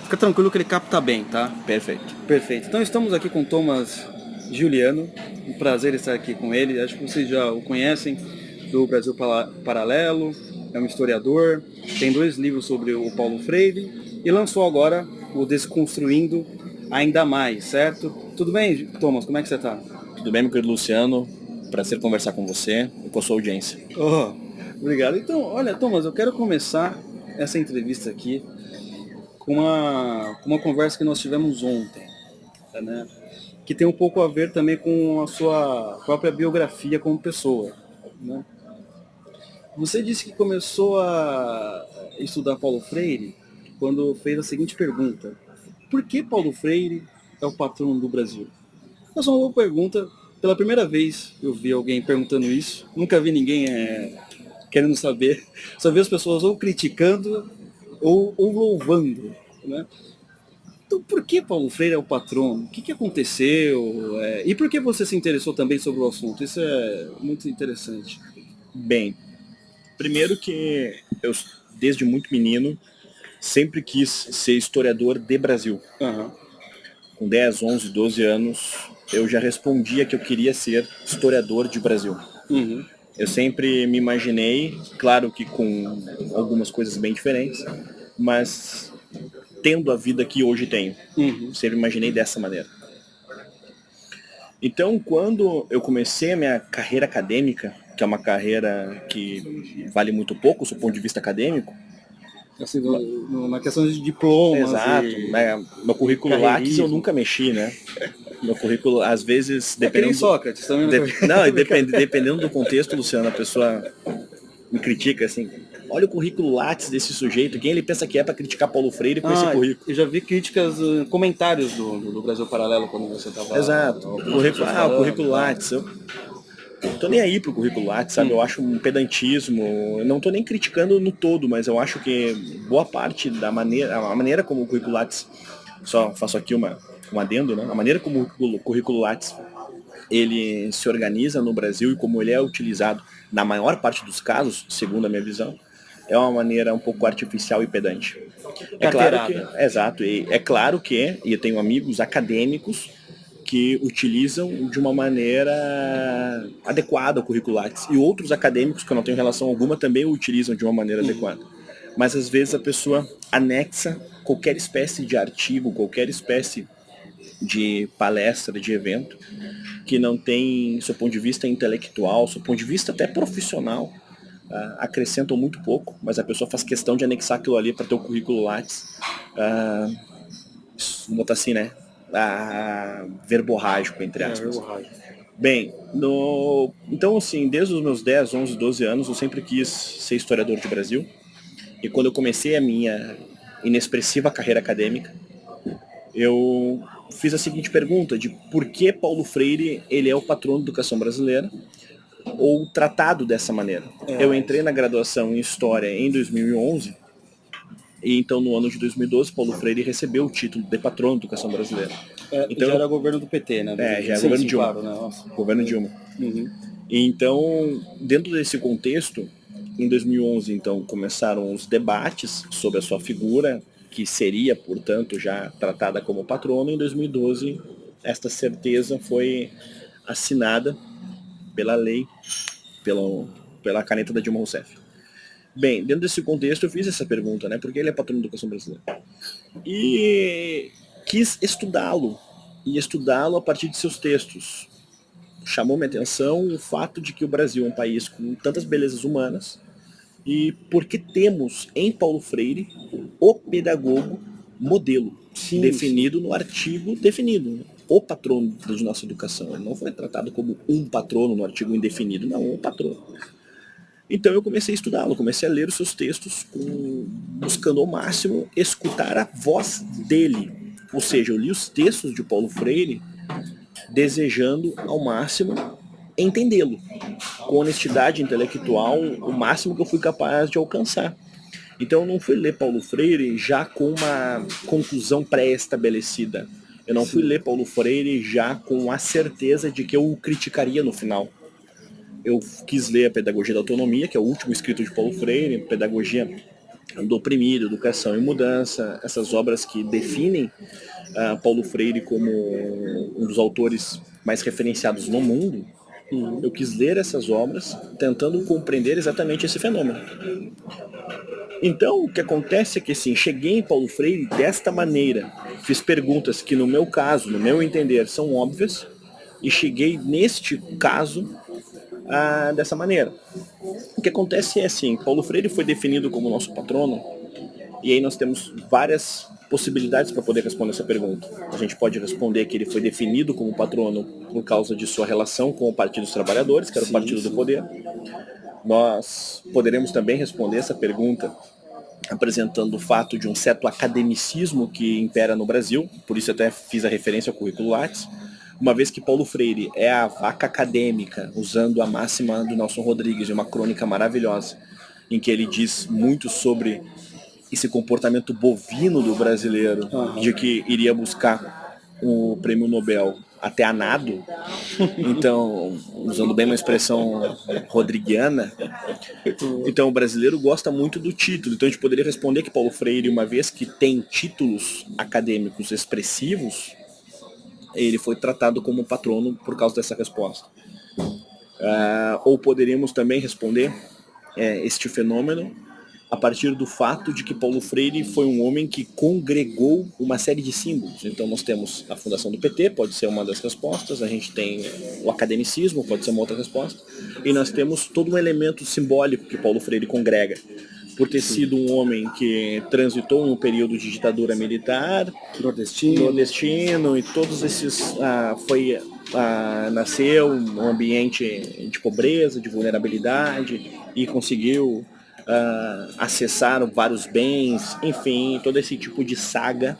Fica tranquilo que ele capta bem, tá? Perfeito. Perfeito. Então estamos aqui com Thomas Giuliano. Um prazer estar aqui com ele. Acho que vocês já o conhecem do Brasil Paralelo. É um historiador. Tem 2 livros sobre o Paulo Freire e lançou agora o Desconstruindo Ainda Mais, certo? Tudo bem, Thomas? Como é que você está? Tudo bem, meu querido Luciano? Prazer conversar com você e com a sua audiência. Oh, obrigado. Então, olha, Thomas, eu quero começar essa entrevista aqui com uma conversa que nós tivemos ontem, né? Que tem um pouco a ver também com a sua própria biografia como pessoa, né? Você disse que começou a estudar Paulo Freire quando fez a seguinte pergunta: por que Paulo Freire é o patrono do Brasil? Essa é uma boa pergunta. Pela primeira vez eu vi alguém perguntando isso. Nunca vi ninguém querendo saber. Só vi as pessoas ou criticando ou louvando, né? Então, por que Paulo Freire é o patrono? O que aconteceu? E por que você se interessou também sobre o assunto? Isso é muito interessante. Bem, primeiro que eu, desde muito menino, sempre quis ser historiador de Brasil. Aham. Com 10, 11, 12 anos, eu já respondia que eu queria ser historiador de Brasil. Uhum. Eu sempre me imaginei, claro que com algumas coisas bem diferentes, mas tendo a vida que hoje tenho. Uhum. Sempre imaginei dessa maneira. Então, quando eu comecei a minha carreira acadêmica, que é uma carreira que vale muito pouco do ponto de vista acadêmico, Assim, na questão de diplomas exato, né? Meu e currículo Lattes eu carreirismo. nunca mexi, né? Meu currículo, às vezes, É que nem dependendo Sócrates também. não, e dependendo do contexto, Luciano, a pessoa me critica assim, olha o currículo Lattes desse sujeito, quem ele pensa que é para criticar Paulo Freire com esse currículo? Eu já vi críticas, comentários do Brasil Paralelo quando você estava. Exato, o currículo Lattes, eu tô nem aí pro currículo Lattes, sabe? Eu acho um pedantismo, eu não tô nem criticando no todo, mas eu acho que boa parte da a maneira como o currículo Lattes, só faço aqui um adendo, né? A maneira como o currículo Lattes ele se organiza no Brasil e como ele é utilizado na maior parte dos casos, segundo a minha visão, é uma maneira um pouco artificial e pedante. É claro que, Carteirada. exato, e é claro que, e eu tenho amigos acadêmicos que utilizam de uma maneira adequada o currículo Lattes, e outros acadêmicos que eu não tenho relação alguma também o utilizam de uma maneira adequada. Mas às vezes a pessoa anexa qualquer espécie de artigo, qualquer espécie de palestra, de evento, que não tem, seu ponto de vista intelectual, seu ponto de vista até profissional, acrescentam muito pouco, mas a pessoa faz questão de anexar aquilo ali para ter o currículo Lattes. Vamos botar assim, né? Verborrágico, entre aspas. Verborrágico. Bem, então assim, desde os meus 10, 11, 12 anos, eu sempre quis ser historiador de Brasil. E quando eu comecei a minha inexpressiva carreira acadêmica, eu fiz a seguinte pergunta de por que Paulo Freire ele é o patrono da educação brasileira ou tratado dessa maneira. Eu entrei na graduação em História em 2011 e então no ano de 2012 Paulo Freire recebeu o título de patrono da educação brasileira. Então Já era governo do PT, né? já é Sim, governo sim, Dilma. claro, né? Nossa. Governo Dilma. Uhum. Então, dentro desse contexto, em 2011 então começaram os debates sobre a sua figura, que seria, portanto, já tratada como patrono. Em 2012, esta certeza foi assinada pela lei, pela caneta da Dilma Rousseff. Bem, dentro desse contexto eu fiz essa pergunta, né? Por que ele é patrono da educação brasileira? E quis estudá-lo, e estudá-lo a partir de seus textos. Chamou minha atenção o fato de que o Brasil é um país com tantas belezas humanas e porque temos em Paulo Freire o pedagogo modelo, Sim, definido no artigo definido, o patrono da nossa educação. Ele não foi tratado como um patrono no artigo indefinido, não, o patrono. Então eu comecei a estudá-lo, comecei a ler os seus textos, buscando ao máximo escutar a voz dele. Ou seja, eu li os textos de Paulo Freire desejando ao máximo entendê-lo, com honestidade intelectual, o máximo que eu fui capaz de alcançar. Então eu não fui ler Paulo Freire já com uma conclusão pré-estabelecida. Eu não fui ler Paulo Freire já com a certeza de que eu o criticaria no final. Eu quis ler a Pedagogia da Autonomia, que é o último escrito de Paulo Freire, pedagogia do Oprimido, Educação e Mudança, essas obras que definem Paulo Freire como um dos autores mais referenciados no mundo. Eu quis ler essas obras tentando compreender exatamente esse fenômeno. Então, o que acontece é que, assim, cheguei em Paulo Freire desta maneira, fiz perguntas que, no meu caso, no meu entender, são óbvias, e cheguei neste caso dessa maneira. O que acontece é assim, Paulo Freire foi definido como nosso patrono, e aí nós temos várias possibilidades para poder responder essa pergunta. A gente pode responder que ele foi definido como patrono por causa de sua relação com o Partido dos Trabalhadores, que era o partido do poder. Nós poderemos também responder essa pergunta apresentando o fato de um certo academicismo que impera no Brasil, por isso até fiz a referência ao currículo Lattes, uma vez que Paulo Freire é a vaca acadêmica, usando a máxima do Nelson Rodrigues, uma crônica maravilhosa, em que ele diz muito sobre esse comportamento bovino do brasileiro, de que iria buscar o prêmio Nobel até a nado. Então, usando bem uma expressão rodriguiana, então o brasileiro gosta muito do título. Então a gente poderia responder que Paulo Freire, uma vez que tem títulos acadêmicos expressivos, ele foi tratado como patrono por causa dessa resposta. Ou poderíamos também responder este fenômeno a partir do fato de que Paulo Freire foi um homem que congregou uma série de símbolos. Então nós temos a fundação do PT, pode ser uma das respostas, a gente tem o academicismo, pode ser uma outra resposta, e nós temos todo um elemento simbólico que Paulo Freire congrega, por ter sido um homem que transitou em um período de ditadura militar, nordestino e todos esses nasceu num ambiente de pobreza, de vulnerabilidade, e conseguiu acessar vários bens, enfim, todo esse tipo de saga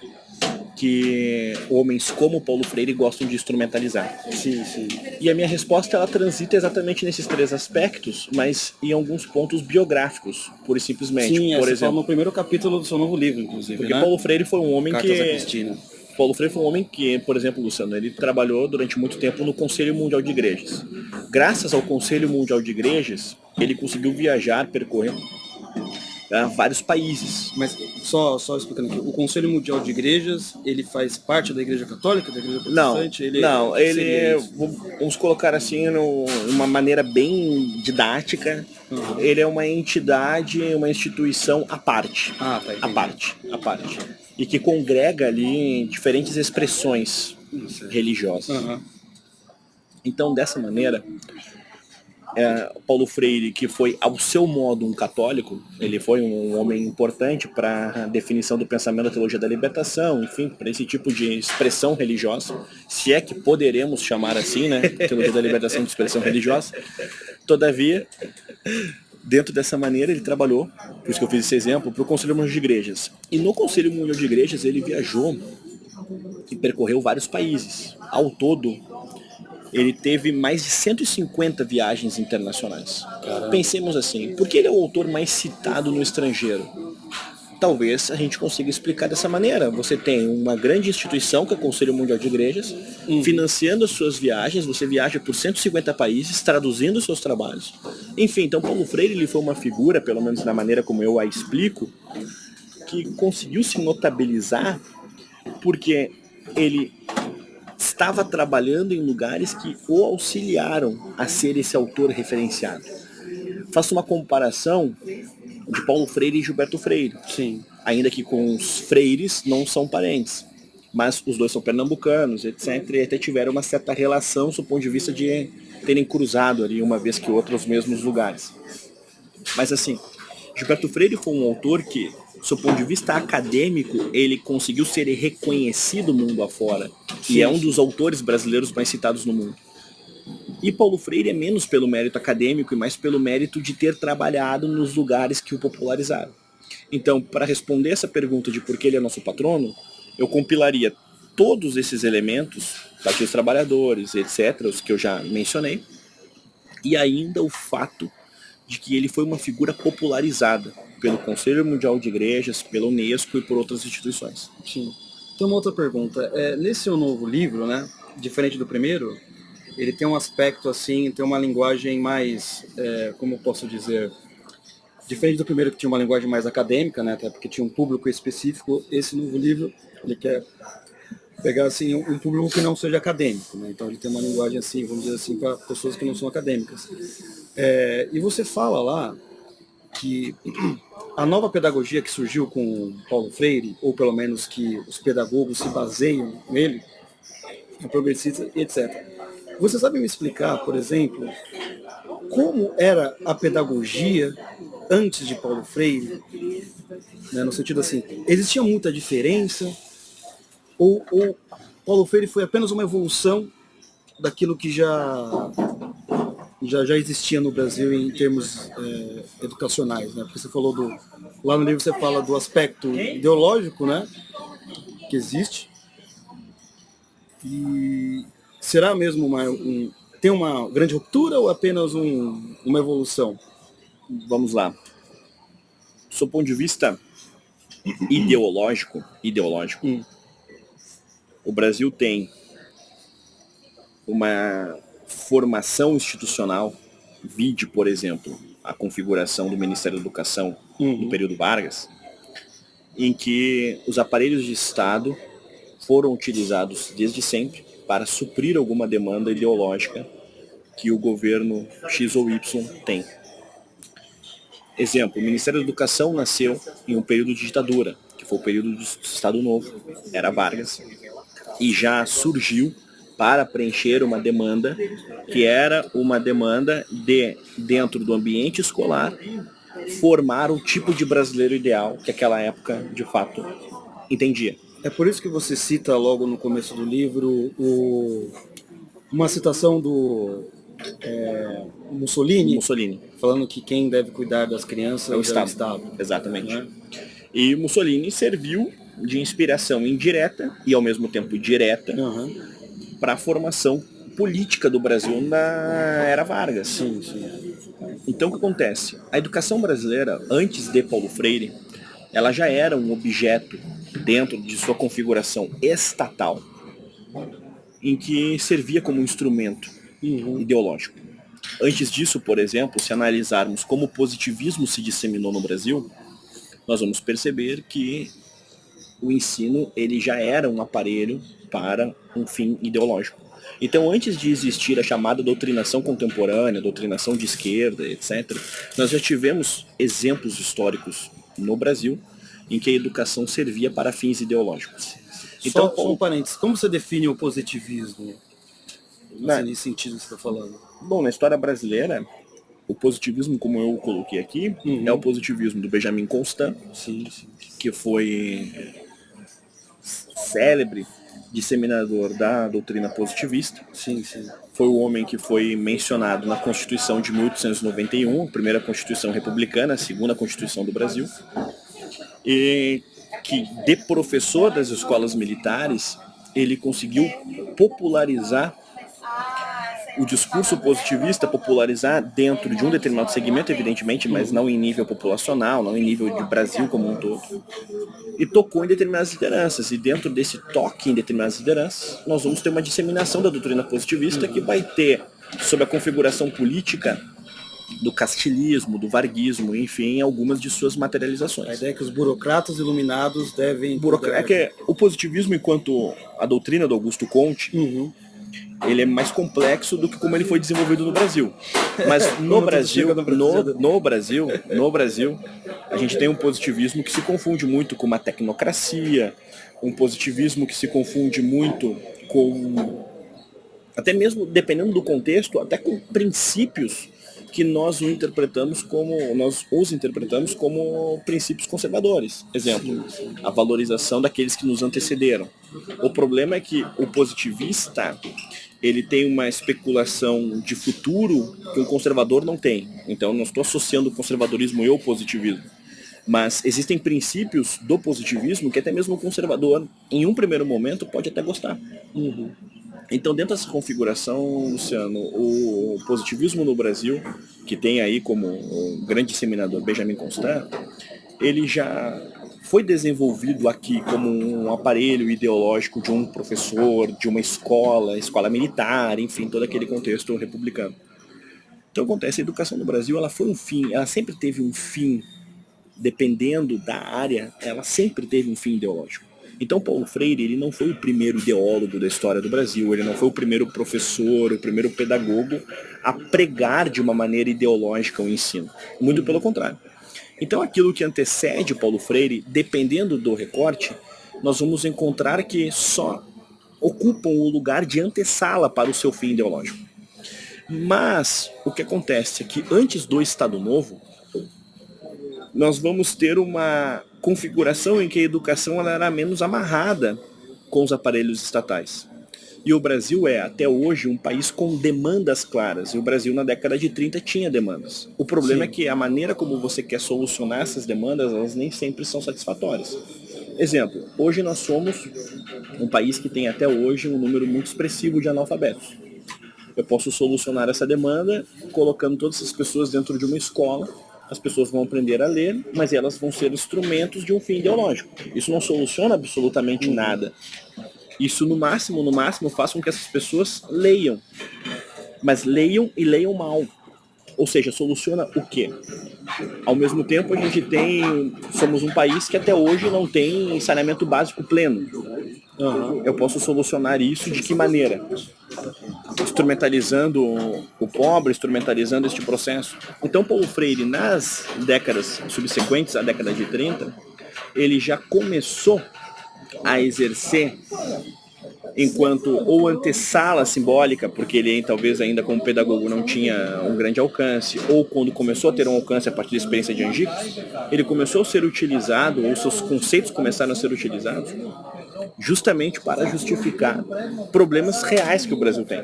que homens como Paulo Freire gostam de instrumentalizar. Sim, sim. E a minha resposta, ela transita exatamente nesses três aspectos, mas em alguns pontos biográficos, pura e simplesmente. Sim, por você exemplo, fala no primeiro capítulo do seu novo livro, inclusive, porque né? Paulo Freire foi um homem Cartas a Cristina. Paulo Freire foi um homem que, por exemplo, Luciano, ele trabalhou durante muito tempo no Conselho Mundial de Igrejas. Graças ao Conselho Mundial de Igrejas, ele conseguiu viajar, percorrer vários países. Mas só explicando aqui, o Conselho Mundial de Igrejas, ele faz parte da Igreja Católica, da Igreja Protestante? Vamos colocar assim, uma maneira bem didática, ele é uma entidade, uma instituição à parte. Tá, à parte. E que congrega ali diferentes expressões religiosas. Então, dessa maneira, Paulo Freire, que foi ao seu modo um católico, ele foi um homem importante para a definição do pensamento da teologia da libertação, enfim, para esse tipo de expressão religiosa, se é que poderemos chamar assim, né, teologia da libertação de expressão religiosa. Todavia, dentro dessa maneira, ele trabalhou, por isso que eu fiz esse exemplo, para o Conselho Mundial de Igrejas. E no Conselho Mundial de Igrejas, ele viajou e percorreu vários países. Ao todo, ele teve mais de 150 viagens internacionais. Caramba. Pensemos assim, por que ele é o autor mais citado no estrangeiro? Talvez a gente consiga explicar dessa maneira. Você tem uma grande instituição, que é o Conselho Mundial de Igrejas, financiando as suas viagens, você viaja por 150 países, traduzindo os seus trabalhos. Enfim, então Paulo Freire ele foi uma figura, pelo menos na maneira como eu a explico, que conseguiu se notabilizar porque ele estava trabalhando em lugares que o auxiliaram a ser esse autor referenciado. Faço uma comparação de Paulo Freire e Gilberto Freire. Sim. Ainda que com os freires não são parentes, mas os dois são pernambucanos, etc. E até tiveram uma certa relação do ponto de vista de terem cruzado ali uma vez que outra os mesmos lugares. Mas assim, Gilberto Freire foi um autor que, do seu ponto de vista acadêmico, ele conseguiu ser reconhecido mundo afora. E é um dos autores brasileiros mais citados no mundo. E Paulo Freire é menos pelo mérito acadêmico e mais pelo mérito de ter trabalhado nos lugares que o popularizaram. Então, para responder essa pergunta de por que ele é nosso patrono, eu compilaria todos esses elementos, Partido dos Trabalhadores, etc., os que eu já mencionei, e ainda o fato de que ele foi uma figura popularizada pelo Conselho Mundial de Igrejas, pela Unesco e por outras instituições. Sim. Tem uma outra pergunta. Nesse seu novo livro, né, diferente do primeiro, ele tem um aspecto assim, tem uma linguagem mais, como eu posso dizer, Diferente do primeiro que tinha uma linguagem mais acadêmica, né, até porque tinha um público específico, esse novo livro, ele quer pegar assim um público que não seja acadêmico, né? Então ele tem uma linguagem assim, vamos dizer assim, para pessoas que não são acadêmicas. E você fala lá que a nova pedagogia que surgiu com Paulo Freire, ou pelo menos que os pedagogos se baseiam nele, é progressista e etc. Você sabe me explicar, por exemplo, como era a pedagogia antes de Paulo Freire, né, no sentido assim, existia muita diferença ou Paulo Freire foi apenas uma evolução daquilo que já existia no Brasil em termos educacionais, né? Porque você falou lá no livro você fala do aspecto ideológico, né, que existe, e será mesmo tem uma grande ruptura ou apenas uma evolução? Vamos lá. Do ponto de vista ideológico, o Brasil tem uma formação institucional, vide, por exemplo, a configuração do Ministério da Educação no período Vargas, em que os aparelhos de Estado foram utilizados desde sempre para suprir alguma demanda ideológica que o governo X ou Y tem. Exemplo, o Ministério da Educação nasceu em um período de ditadura, que foi o período do Estado Novo, era Vargas, e já surgiu para preencher uma demanda que era uma demanda de, dentro do ambiente escolar, formar o tipo de brasileiro ideal que aquela época, de fato, entendia. É por isso que você cita logo no começo do livro uma citação do Mussolini, falando que quem deve cuidar das crianças é o Estado. Exatamente. Né? E Mussolini serviu de inspiração indireta e ao mesmo tempo direta para a formação política do Brasil na era Vargas. Sim, sim. Então o que acontece? A educação brasileira, antes de Paulo Freire, ela já era um objeto dentro de sua configuração estatal, em que servia como um instrumento ideológico. Antes disso, por exemplo, se analisarmos como o positivismo se disseminou no Brasil, nós vamos perceber que o ensino ele já era um aparelho para um fim ideológico. Então, antes de existir a chamada doutrinação contemporânea, doutrinação de esquerda, etc., nós já tivemos exemplos históricos no Brasil em que a educação servia para fins ideológicos. Então, só um parênteses, como você define o positivismo? Nesse sentido que você está falando. Bom, na história brasileira, o positivismo, como eu coloquei aqui, é o positivismo do Benjamin Constant, que foi célebre disseminador da doutrina positivista. Foi o homem que foi mencionado na Constituição de 1891, a primeira Constituição republicana, a segunda Constituição do Brasil, e que, de professor das escolas militares, ele conseguiu popularizar o discurso positivista, popularizar dentro de um determinado segmento, evidentemente, mas não em nível populacional, não em nível de Brasil como um todo. E tocou em determinadas lideranças. E dentro desse toque em determinadas lideranças, nós vamos ter uma disseminação da doutrina positivista que vai ter, sob a configuração política, do castilismo, do varguismo, enfim, algumas de suas materializações. A ideia é que os burocratas iluminados devem... É que o positivismo, enquanto a doutrina do Augusto Comte, ele é mais complexo do que como ele foi desenvolvido no Brasil. Mas no Brasil, a gente tem um positivismo que se confunde muito com uma tecnocracia, um positivismo que se confunde muito com, até mesmo dependendo do contexto, até com princípios que nós os interpretamos como princípios conservadores. Exemplo, a valorização daqueles que nos antecederam. O problema é que o positivista, ele tem uma especulação de futuro que um conservador não tem. Então, eu não estou associando o conservadorismo e o positivismo. Mas existem princípios do positivismo que até mesmo o conservador, em um primeiro momento, pode até gostar. Então, dentro dessa configuração, Luciano, o positivismo no Brasil, que tem aí como um grande disseminador Benjamin Constant, ele já foi desenvolvido aqui como um aparelho ideológico de um professor, de uma escola militar, enfim, todo aquele contexto republicano. Então acontece, a educação no Brasil, ela foi um fim, ela sempre teve um fim, dependendo da área, ela sempre teve um fim ideológico. Então Paulo Freire, ele não foi o primeiro ideólogo da história do Brasil, ele não foi o primeiro professor, o primeiro pedagogo a pregar de uma maneira ideológica o ensino. Muito pelo contrário. Então aquilo que antecede Paulo Freire, dependendo do recorte, nós vamos encontrar que só ocupam o lugar de antessala para o seu fim ideológico. Mas o que acontece é que antes do Estado Novo, nós vamos ter uma configuração em que a educação ela era menos amarrada com os aparelhos estatais. E o Brasil é, até hoje, um país com demandas claras. E o Brasil, na década de 30, tinha demandas. O problema é que a maneira como você quer solucionar essas demandas, elas nem sempre são satisfatórias. Exemplo, hoje nós somos um país que tem até hoje um número muito expressivo de analfabetos. Eu posso solucionar essa demanda colocando todas essas pessoas dentro de uma escola. As pessoas vão aprender a ler, mas elas vão ser instrumentos de um fim ideológico. Isso não soluciona absolutamente nada. Isso, no máximo, faz com que essas pessoas leiam. Mas leiam e leiam mal. Ou seja, soluciona o quê? Ao mesmo tempo, a gente somos um país que até hoje não tem saneamento básico pleno. Eu posso solucionar isso de que maneira? Instrumentalizando o pobre, instrumentalizando este processo. Então Paulo Freire, nas décadas subsequentes à década de 30, ele já começou a exercer enquanto ou antessala simbólica, porque ele talvez ainda como pedagogo não tinha um grande alcance, ou quando começou a ter um alcance a partir da experiência de Angicos, ele começou a ser utilizado, ou seus conceitos começaram a ser utilizados justamente para justificar problemas reais que o Brasil tem.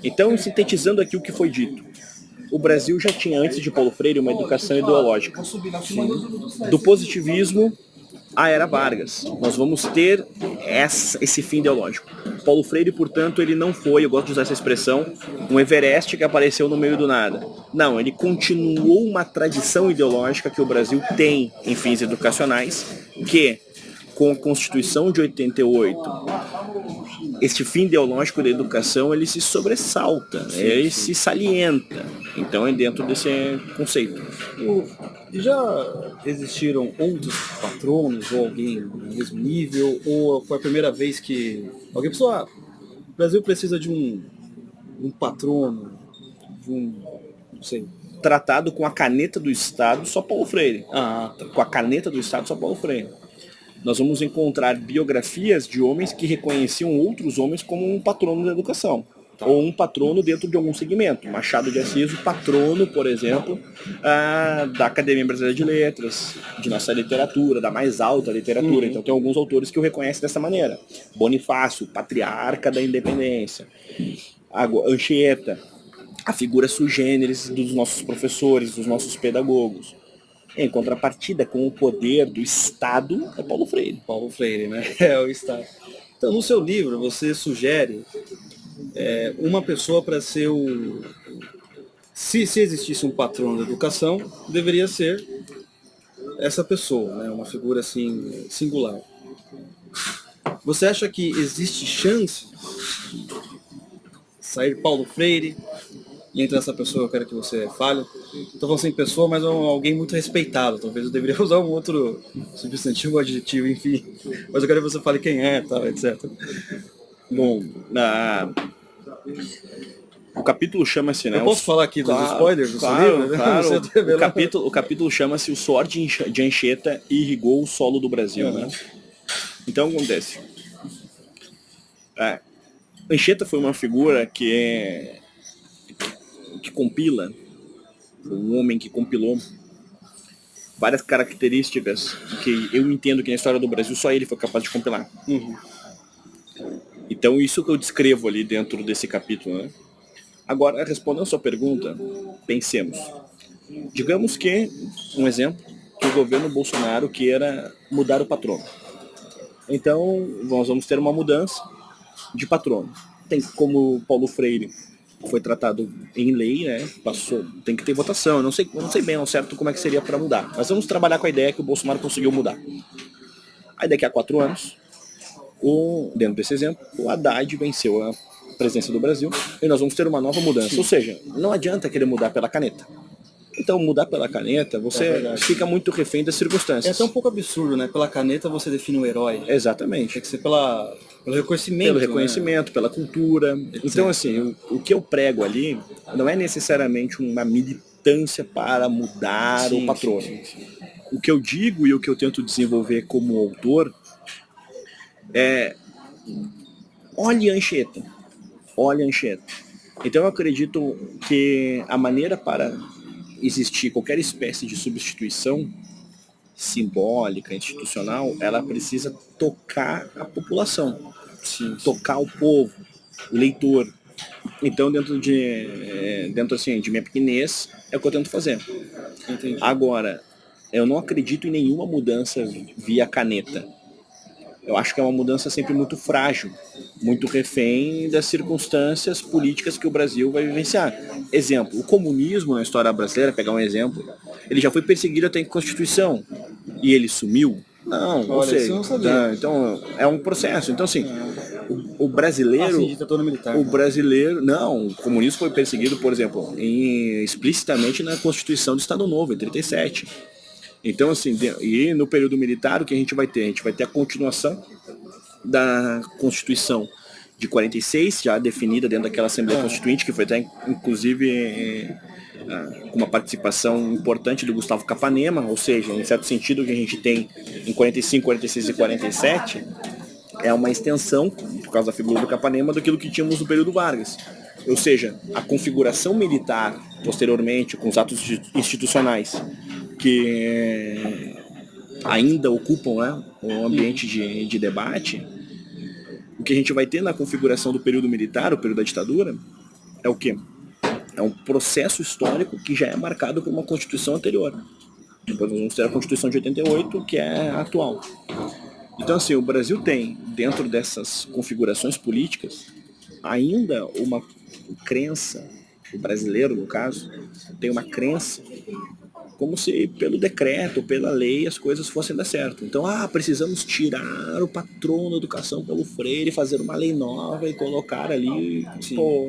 Então, sintetizando aqui o que foi dito, o Brasil já tinha, antes de Paulo Freire, uma educação ideológica. Do positivismo à era Vargas. Nós vamos ter esse fim ideológico. Paulo Freire, portanto, ele não foi, eu gosto de usar essa expressão, um Everest que apareceu no meio do nada. Não, ele continuou uma tradição ideológica que o Brasil tem em fins educacionais, que com a Constituição de 88, este fim ideológico da educação, ele se sobressalta, ele se salienta. Então é dentro desse conceito. Já existiram outros patronos ou alguém no mesmo nível? Ou foi a primeira vez que alguém pensou, o Brasil precisa de um patrono, não sei. Tratado com a caneta do Estado, só Paulo Freire. Com a caneta do Estado, só Paulo Freire. Nós vamos encontrar biografias de homens que reconheciam outros homens como um patrono da educação. Ou um patrono dentro de algum segmento. Machado de Assis, o patrono, por exemplo, da Academia Brasileira de Letras, de nossa literatura, da mais alta literatura. Então tem alguns autores que o reconhecem dessa maneira. Bonifácio, patriarca da independência. Anchieta, a figura sui generis dos nossos professores, dos nossos pedagogos. Em contrapartida com o poder do Estado, é Paulo Freire. Paulo Freire, né? É o Estado. Então, no seu livro, você sugere uma pessoa para ser o... Se existisse um patrono da educação, deveria ser essa pessoa, né? Uma figura assim, singular. Você acha que existe chance de sair Paulo Freire e entre essa pessoa eu quero que você fale? Estou falando assim, pessoa, mas alguém muito respeitado. Talvez eu deveria usar um outro substantivo, adjetivo, enfim. Mas eu quero que você fale quem é, tal, etc. Bom, o capítulo chama-se, né? Eu posso falar aqui dos spoilers do seu livro? Claro. O capítulo chama-se O Suor de Anchieta Irrigou o Solo do Brasil, né? Então acontece. Anchieta foi uma figura que compila, um homem que compilou várias características que eu entendo que na história do Brasil só ele foi capaz de compilar. Então isso que eu descrevo ali dentro desse capítulo, né? Agora, respondendo a sua pergunta, pensemos. Digamos que, um exemplo, que o governo Bolsonaro queira mudar o patrono. Então, nós vamos ter uma mudança de patrono. Tem como Paulo Freire foi tratado em lei, né? Tem que ter votação. Eu não sei bem ao certo como é que seria para mudar. Mas vamos trabalhar com a ideia que o Bolsonaro conseguiu mudar. Aí daqui a 4 anos, dentro desse exemplo, o Haddad venceu presidência do Brasil, e nós vamos ter uma nova mudança. Ou seja, não adianta querer mudar pela caneta. Então, mudar pela caneta, você fica muito refém das circunstâncias. É até um pouco absurdo, né? Pela caneta você define um herói. Exatamente. Tem que ser pelo reconhecimento. Pelo reconhecimento, pela cultura. Então, assim, o que eu prego ali não é necessariamente uma militância para mudar o patrono. O que eu digo e o que eu tento desenvolver como autor é: olhe a Anchieta. Olhe a Anchieta. Então, eu acredito que a maneira para existir qualquer espécie de substituição simbólica, institucional, ela precisa tocar a população, tocar o povo, o leitor. Então, dentro de minha pequenez, é o que eu tento fazer. Entendi. Agora, eu não acredito em nenhuma mudança via caneta. Eu acho que é uma mudança sempre muito frágil, muito refém das circunstâncias políticas que o Brasil vai vivenciar. Exemplo, o comunismo na história brasileira, pegar um exemplo, ele já foi perseguido até em Constituição. E ele sumiu? Não, ou seja, então é um processo. Então, assim, o brasileiro... ditadura militar. O brasileiro... Não, o comunismo foi perseguido, por exemplo, explicitamente na Constituição do Estado Novo, em 37. Então, assim, e no período militar, o que a gente vai ter? A gente vai ter a continuação da Constituição de 46, já definida dentro daquela Assembleia Constituinte, que foi até, inclusive, com uma participação importante do Gustavo Capanema, ou seja, em certo sentido, o que a gente tem em 45, 46 e 47 é uma extensão, por causa da figura do Capanema, daquilo que tínhamos no período Vargas. Ou seja, a configuração militar, posteriormente, com os atos institucionais, que ainda ocupam, né, o ambiente de debate, o que a gente vai ter na configuração do período militar, o período da ditadura, é o quê? É um processo histórico que já é marcado por uma Constituição anterior. Depois nós vamos ter a Constituição de 88, que é a atual. Então, assim, o Brasil tem, dentro dessas configurações políticas, ainda uma crença, o brasileiro, no caso, tem uma crença como se pelo decreto, pela lei, as coisas fossem dar certo. Então, precisamos tirar o patrono da educação pelo Freire, fazer uma lei nova e colocar ali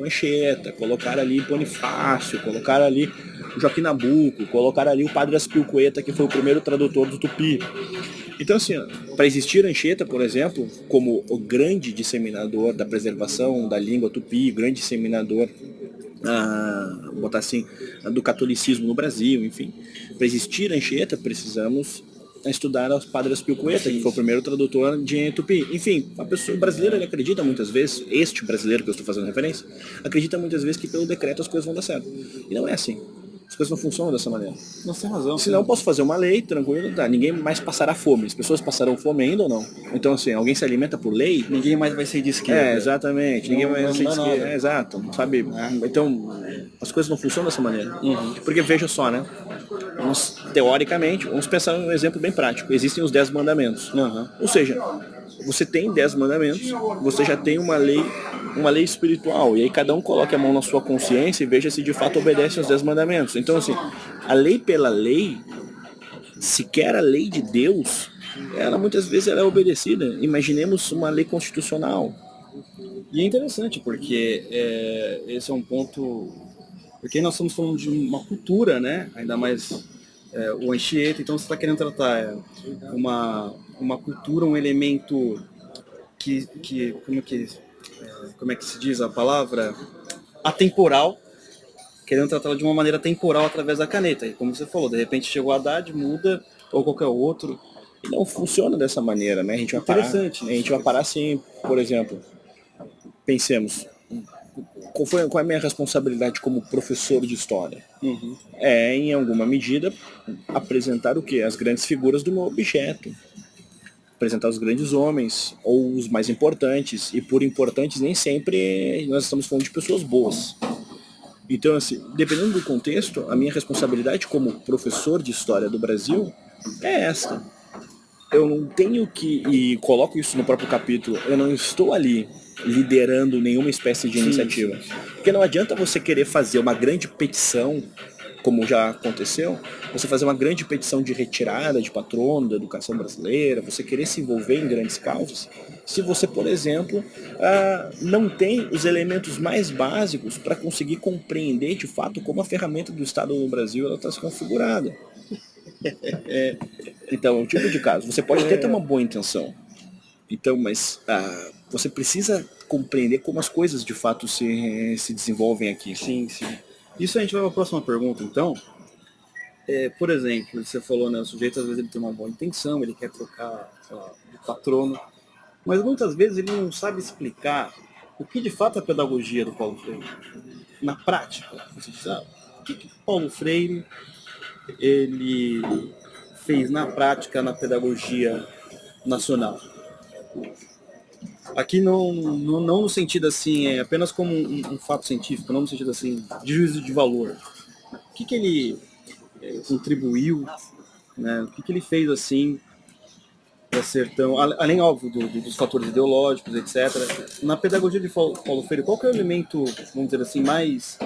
Anchieta, colocar ali Bonifácio, colocar ali o Joaquim Nabuco, colocar ali o Padre Aspilcueta, que foi o primeiro tradutor do Tupi. Então, assim, para existir Anchieta, por exemplo, como o grande disseminador da preservação da língua tupi, grande disseminador, botar assim, do catolicismo no Brasil, enfim. Para existir Anchieta, precisamos estudar os Padre Aspilcueta, que foi o primeiro tradutor de tupi. Enfim, a pessoa brasileira, ele acredita muitas vezes, este brasileiro que eu estou fazendo referência, acredita muitas vezes que pelo decreto as coisas vão dar certo. E não é assim. As coisas não funcionam dessa maneira. Não tem razão. Senão eu posso fazer uma lei, tranquilo, tá? Ninguém mais passará fome. As pessoas passarão fome ainda ou não? Então, assim, alguém se alimenta por lei? Ninguém mais vai ser de esquerda. Exatamente. Ninguém vai ser de esquerda. Exato. Sabe? Então, as coisas não funcionam dessa maneira. Porque veja só, né? Teoricamente, vamos pensar um exemplo bem prático. Existem os 10 mandamentos. Ou seja, você tem 10 mandamentos, você já tem uma lei espiritual, e aí cada um coloca a mão na sua consciência e veja se de fato obedece aos 10 mandamentos. Então, assim, a lei pela lei, sequer a lei de Deus, ela muitas vezes ela é obedecida. Imaginemos uma lei constitucional. E é interessante, porque esse é um ponto, porque nós estamos falando de uma cultura, né? Ainda mais o Anchieta, então você está querendo tratar uma cultura, um elemento que como é que se diz a palavra? Atemporal, querendo tratá-la de uma maneira temporal através da caneta. E como você falou, de repente chegou a Haddad, muda, ou qualquer outro. E não funciona dessa maneira, né? A gente vai parar assim, por exemplo, pensemos, qual é a minha responsabilidade como professor de história? É, em alguma medida, apresentar o quê? As grandes figuras do meu objeto. Apresentar os grandes homens, ou os mais importantes, e por importantes nem sempre nós estamos falando de pessoas boas. Então, assim, dependendo do contexto, a minha responsabilidade como professor de história do Brasil é esta. Eu não tenho e coloco isso no próprio capítulo, eu não estou ali liderando nenhuma espécie de iniciativa. Porque não adianta você querer fazer uma grande petição como já aconteceu, você fazer uma grande petição de retirada de patrono da educação brasileira, você querer se envolver em grandes causas, se você, por exemplo, não tem os elementos mais básicos para conseguir compreender de fato como a ferramenta do Estado no Brasil está configurada. Então, é o tipo de caso. Você pode até ter uma boa intenção, então, mas você precisa compreender como as coisas de fato se desenvolvem aqui. Sim, sim. Isso a gente vai para a próxima pergunta, então. Por exemplo, você falou, né, o sujeito às vezes ele tem uma boa intenção, ele quer trocar, sei lá, de patrono, mas muitas vezes ele não sabe explicar o que de fato é a pedagogia do Paulo Freire. Na prática, você diz, o que Paulo Freire ele fez na prática na pedagogia nacional? Aqui não no sentido assim, apenas como um fato científico, não no sentido assim, de juízo de valor. O que ele contribuiu, né? O que ele fez assim para ser tão, além óbvio dos fatores ideológicos, etc. Na pedagogia de Paulo Freire, qual que é o elemento, vamos dizer assim, mais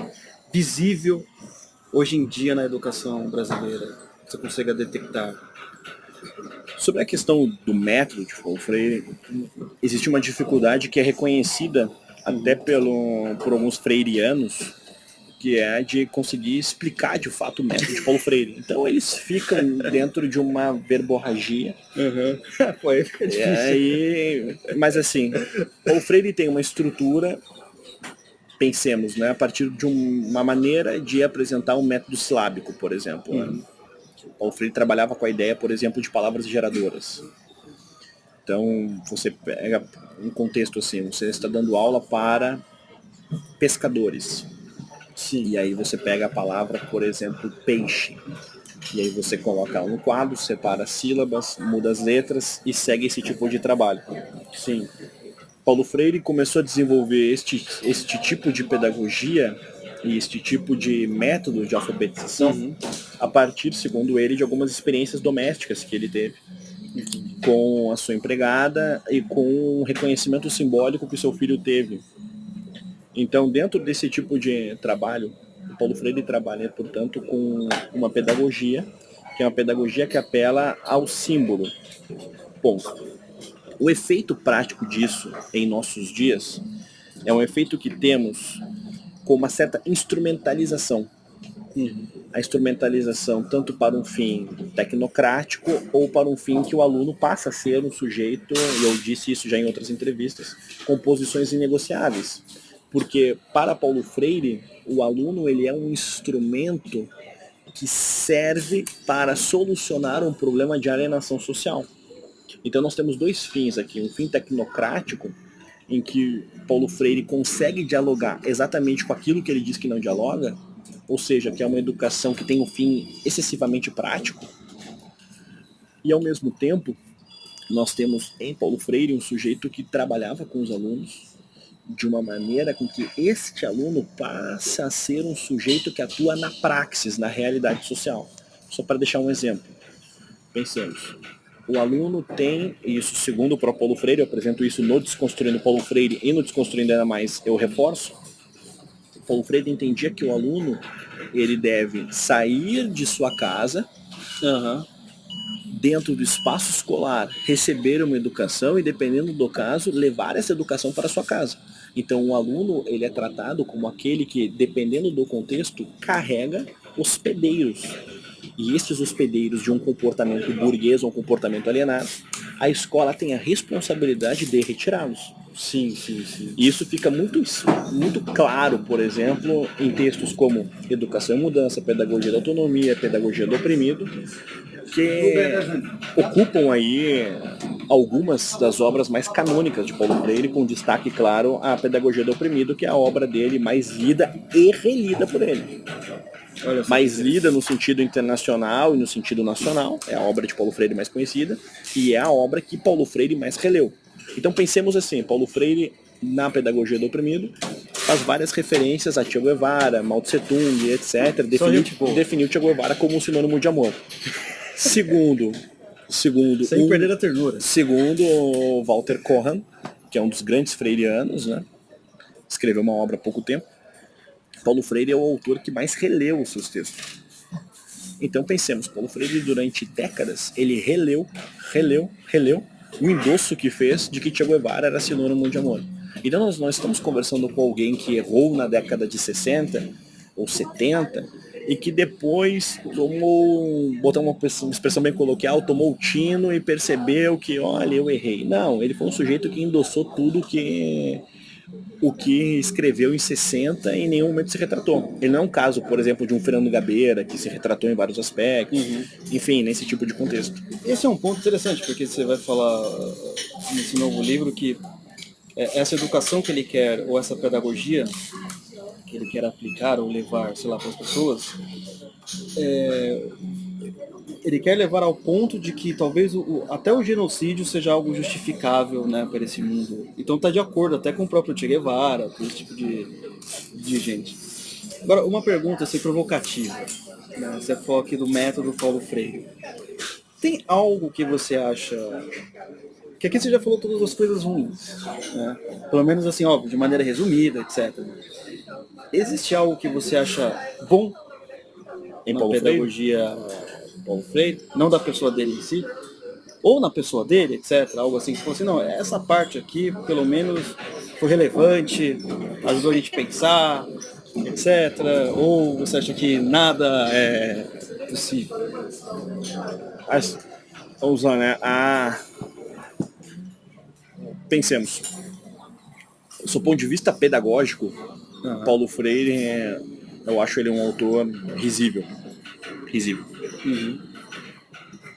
visível hoje em dia na educação brasileira? Você consegue detectar? Sobre a questão do método de Paulo Freire, existe uma dificuldade que é reconhecida até por alguns freirianos, que é a de conseguir explicar de fato o método de Paulo Freire. Então eles ficam dentro de uma verborragia. Pô, aí fica difícil. Mas assim, Paulo Freire tem uma estrutura, pensemos, né, a partir de uma maneira de apresentar um método silábico, por exemplo. Né? Paulo Freire trabalhava com a ideia, por exemplo, de palavras geradoras. Então, você pega um contexto assim, você está dando aula para pescadores. Sim. E aí você pega a palavra, por exemplo, peixe. E aí você coloca ela no quadro, separa as sílabas, muda as letras e segue esse tipo de trabalho. Sim. Paulo Freire começou a desenvolver este tipo de pedagogia e este tipo de método de alfabetização a partir, segundo ele, de algumas experiências domésticas que ele teve com a sua empregada e com o reconhecimento simbólico que o seu filho teve. Então, dentro desse tipo de trabalho, o Paulo Freire trabalha, portanto, com uma pedagogia, que é uma pedagogia que apela ao símbolo. Ponto. O efeito prático disso em nossos dias é um efeito que temos com uma certa instrumentalização. A instrumentalização tanto para um fim tecnocrático ou para um fim que o aluno passa a ser um sujeito, e eu disse isso já em outras entrevistas, com posições inegociáveis. Porque para Paulo Freire, o aluno ele é um instrumento que serve para solucionar um problema de alienação social. Então nós temos dois fins aqui, um fim tecnocrático, em que Paulo Freire consegue dialogar exatamente com aquilo que ele diz que não dialoga, ou seja, que é uma educação que tem um fim excessivamente prático, e ao mesmo tempo nós temos em Paulo Freire um sujeito que trabalhava com os alunos de uma maneira com que este aluno passa a ser um sujeito que atua na praxis, na realidade social. Só para deixar um exemplo, pensemos. O aluno tem, isso segundo o próprio Paulo Freire, eu apresento isso no Desconstruindo Paulo Freire e no Desconstruindo ainda mais eu reforço, Paulo Freire entendia que o aluno ele deve sair de sua casa, dentro do espaço escolar, receber uma educação e, dependendo do caso, levar essa educação para a sua casa. Então o aluno ele é tratado como aquele que, dependendo do contexto, carrega hospedeiros. E estes hospedeiros de um comportamento burguês ou um comportamento alienado, a escola tem a responsabilidade de retirá-los. Sim, sim, sim. E isso fica muito claro, por exemplo, em textos como Educação e Mudança, Pedagogia da Autonomia, Pedagogia do Oprimido, que ocupam aí algumas das obras mais canônicas de Paulo Freire, com destaque, claro, a Pedagogia do Oprimido, que é a obra dele mais lida e relida por ele. Mais lida no sentido internacional e no sentido nacional, é a obra de Paulo Freire mais conhecida, e é a obra que Paulo Freire mais releu. Então pensemos assim, Paulo Freire, na Pedagogia do Oprimido, faz várias referências a Che Guevara, Mao Tse Tung, etc. Definiu Che Guevara como um sinônimo de amor. Segundo sem perder a ternura. Segundo Walter Kohan, que é um dos grandes freirianos, né? Escreveu uma obra há pouco tempo. Paulo Freire é o autor que mais releu os seus textos. Então pensemos, Paulo Freire durante décadas, ele releu o endosso que fez de que Che Guevara era sinônimo de amor. Então nós estamos conversando com alguém que errou na década de 60 ou 70 e que depois tomou, botar uma expressão bem coloquial, tomou o tino e percebeu que, olha, eu errei. Não, ele foi um sujeito que endossou tudo o que escreveu em 60 e em nenhum momento se retratou. Ele não é um caso, por exemplo, de um Fernando Gabeira, que se retratou em vários aspectos, enfim, nesse tipo de contexto. Esse é um ponto interessante, porque você vai falar nesse novo livro que essa educação que ele quer, ou essa pedagogia que ele quer aplicar ou levar, sei lá, para as pessoas, ele quer levar ao ponto de que talvez até o genocídio seja algo justificável, né, para esse mundo. Então está de acordo até com o próprio Che Guevara, com esse tipo de gente. Agora, uma pergunta assim, provocativa. Né? Você falou aqui do método Paulo Freire. Tem algo que você acha... Que aqui você já falou todas as coisas ruins, né? Pelo menos assim, óbvio, de maneira resumida, etc. Existe algo que você acha bom Em na Paulo pedagogia Paulo Freire, não da pessoa dele em si, ou na pessoa dele, etc. Algo assim, que você falou assim, não, essa parte aqui, pelo menos, foi relevante, ajudou a gente a pensar, etc. Ou você acha que nada é possível? Vamos lá, né? Pensemos. Do seu ponto de vista pedagógico, Paulo Freire, eu acho ele um autor risível.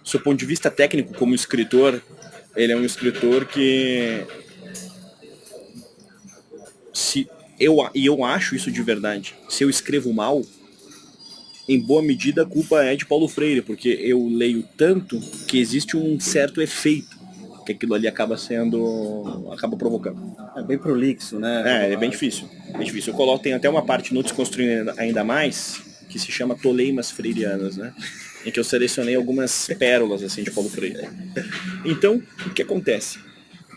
Do seu ponto de vista técnico, como escritor, ele é um escritor que... eu acho isso de verdade. Se eu escrevo mal, em boa medida a culpa é de Paulo Freire, porque eu leio tanto que existe um certo efeito que aquilo ali acaba provocando. É bem prolixo, né? É bem difícil. Tem até uma parte no Desconstruindo Ainda Mais, que se chama Toleimas Freirianas, né? Em que eu selecionei algumas pérolas assim de Paulo Freire. Então, o que acontece?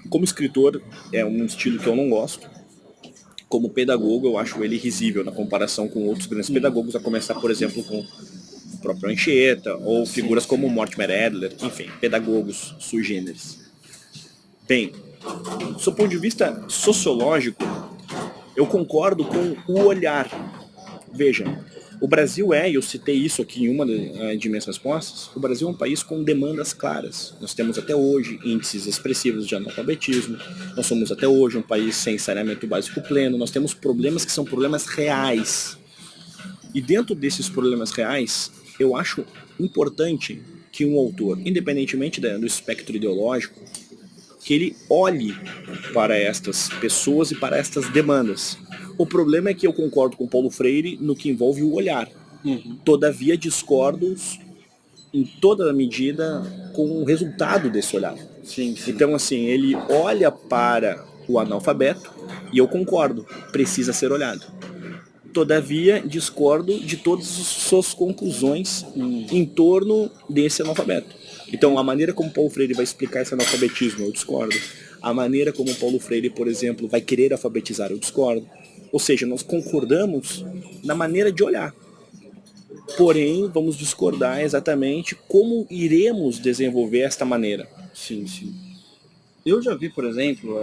Como escritor, é um estilo que eu não gosto. Como pedagogo, eu acho ele risível na comparação com outros grandes pedagogos, a começar, por exemplo, com o próprio Anchieta, ou figuras como Mortimer Adler, enfim, pedagogos sui generis. Bem, do seu ponto de vista sociológico, eu concordo com o olhar. Veja, o Brasil e eu citei isso aqui em uma de minhas respostas, o Brasil é um país com demandas claras. Nós temos até hoje índices expressivos de analfabetismo, nós somos até hoje um país sem saneamento básico pleno, nós temos problemas que são problemas reais. E dentro desses problemas reais, eu acho importante que um autor, independentemente do espectro ideológico, que ele olhe para estas pessoas e para estas demandas. O problema é que eu concordo com Paulo Freire no que envolve o olhar. Todavia discordo em toda medida com o resultado desse olhar. Sim. Então, assim, ele olha para o analfabeto e eu concordo, precisa ser olhado. Todavia, discordo de todas as suas conclusões em torno desse analfabeto. Então, a maneira como Paulo Freire vai explicar esse analfabetismo, eu discordo. A maneira como Paulo Freire, por exemplo, vai querer alfabetizar, eu discordo. Ou seja, nós concordamos na maneira de olhar. Porém, vamos discordar exatamente como iremos desenvolver esta maneira. Sim. Eu já vi, por exemplo,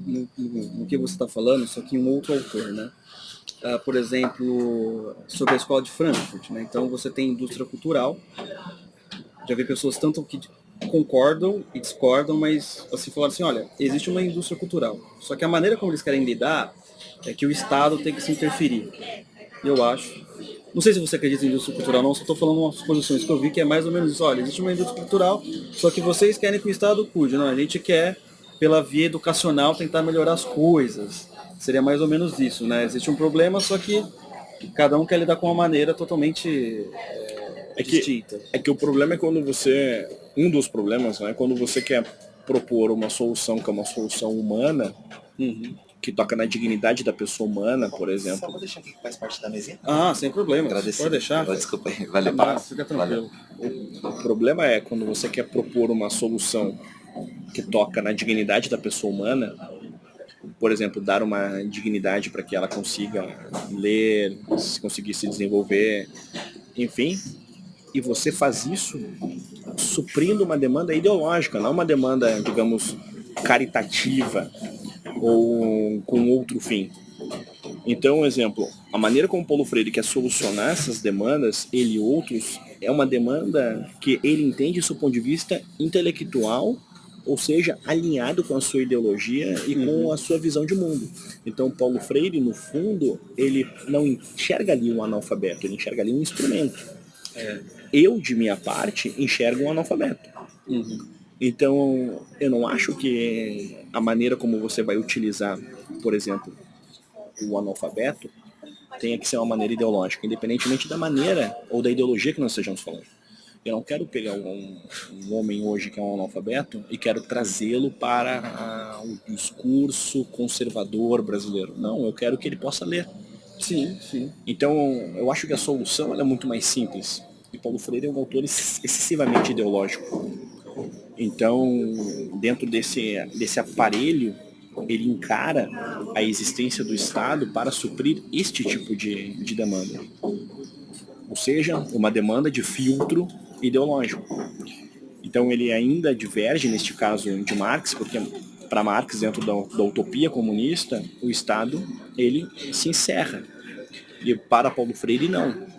no que você está falando, só que um outro autor, né? Por exemplo, sobre a escola de Frankfurt, né? Então você tem indústria cultural, já vi pessoas tanto que concordam e discordam, mas assim falaram assim, olha, existe uma indústria cultural, só que a maneira como eles querem lidar é que o Estado tem que se interferir. Eu acho. Não sei se você acredita em indústria cultural não, só estou falando umas posições que eu vi que é mais ou menos isso. Olha, existe uma indústria cultural, só que vocês querem que o Estado cuide. Não, a gente quer, pela via educacional, tentar melhorar as coisas. Seria mais ou menos isso, né? Existe um problema, só que cada um quer lidar com uma maneira totalmente distinta. É que o problema é quando você... Um dos problemas, né? Quando você quer propor uma solução que é uma solução humana, que toca na dignidade da pessoa humana, por exemplo. Só vou deixar aqui que faz parte da mesinha. Sem problema. Agradecido. Pode deixar. Desculpa aí. Valeu, Paulo. Fica tranquilo. O problema é quando você quer propor uma solução que toca na dignidade da pessoa humana, por exemplo, dar uma dignidade para que ela consiga ler, conseguir se desenvolver, enfim, E você faz isso suprindo uma demanda ideológica, não uma demanda, digamos, caritativa ou com outro fim. Então, um exemplo, a maneira como Paulo Freire quer solucionar essas demandas, ele e outros, é uma demanda que ele entende do seu ponto de vista intelectual, ou seja, alinhado com a sua ideologia e com a sua visão de mundo. Então, Paulo Freire, no fundo, ele não enxerga ali um analfabeto, ele enxerga ali um instrumento. Eu, de minha parte, enxergo um analfabeto. Então, eu não acho que a maneira como você vai utilizar, por exemplo, o analfabeto tenha que ser uma maneira ideológica, independentemente da maneira ou da ideologia que nós estejamos falando. Eu não quero pegar um homem hoje que é um analfabeto e quero trazê-lo para o discurso conservador brasileiro. Não, eu quero que ele possa ler. Sim, sim. Então, eu acho que a solução ela é muito mais simples. E Paulo Freire é um autor excessivamente ideológico. Então, dentro desse aparelho, ele encara a existência do Estado para suprir este tipo de demanda. Ou seja, uma demanda de filtro ideológico. Então ele ainda diverge, neste caso, de Marx, porque para Marx, dentro da utopia comunista, o Estado ele se encerra. E para Paulo Freire, não.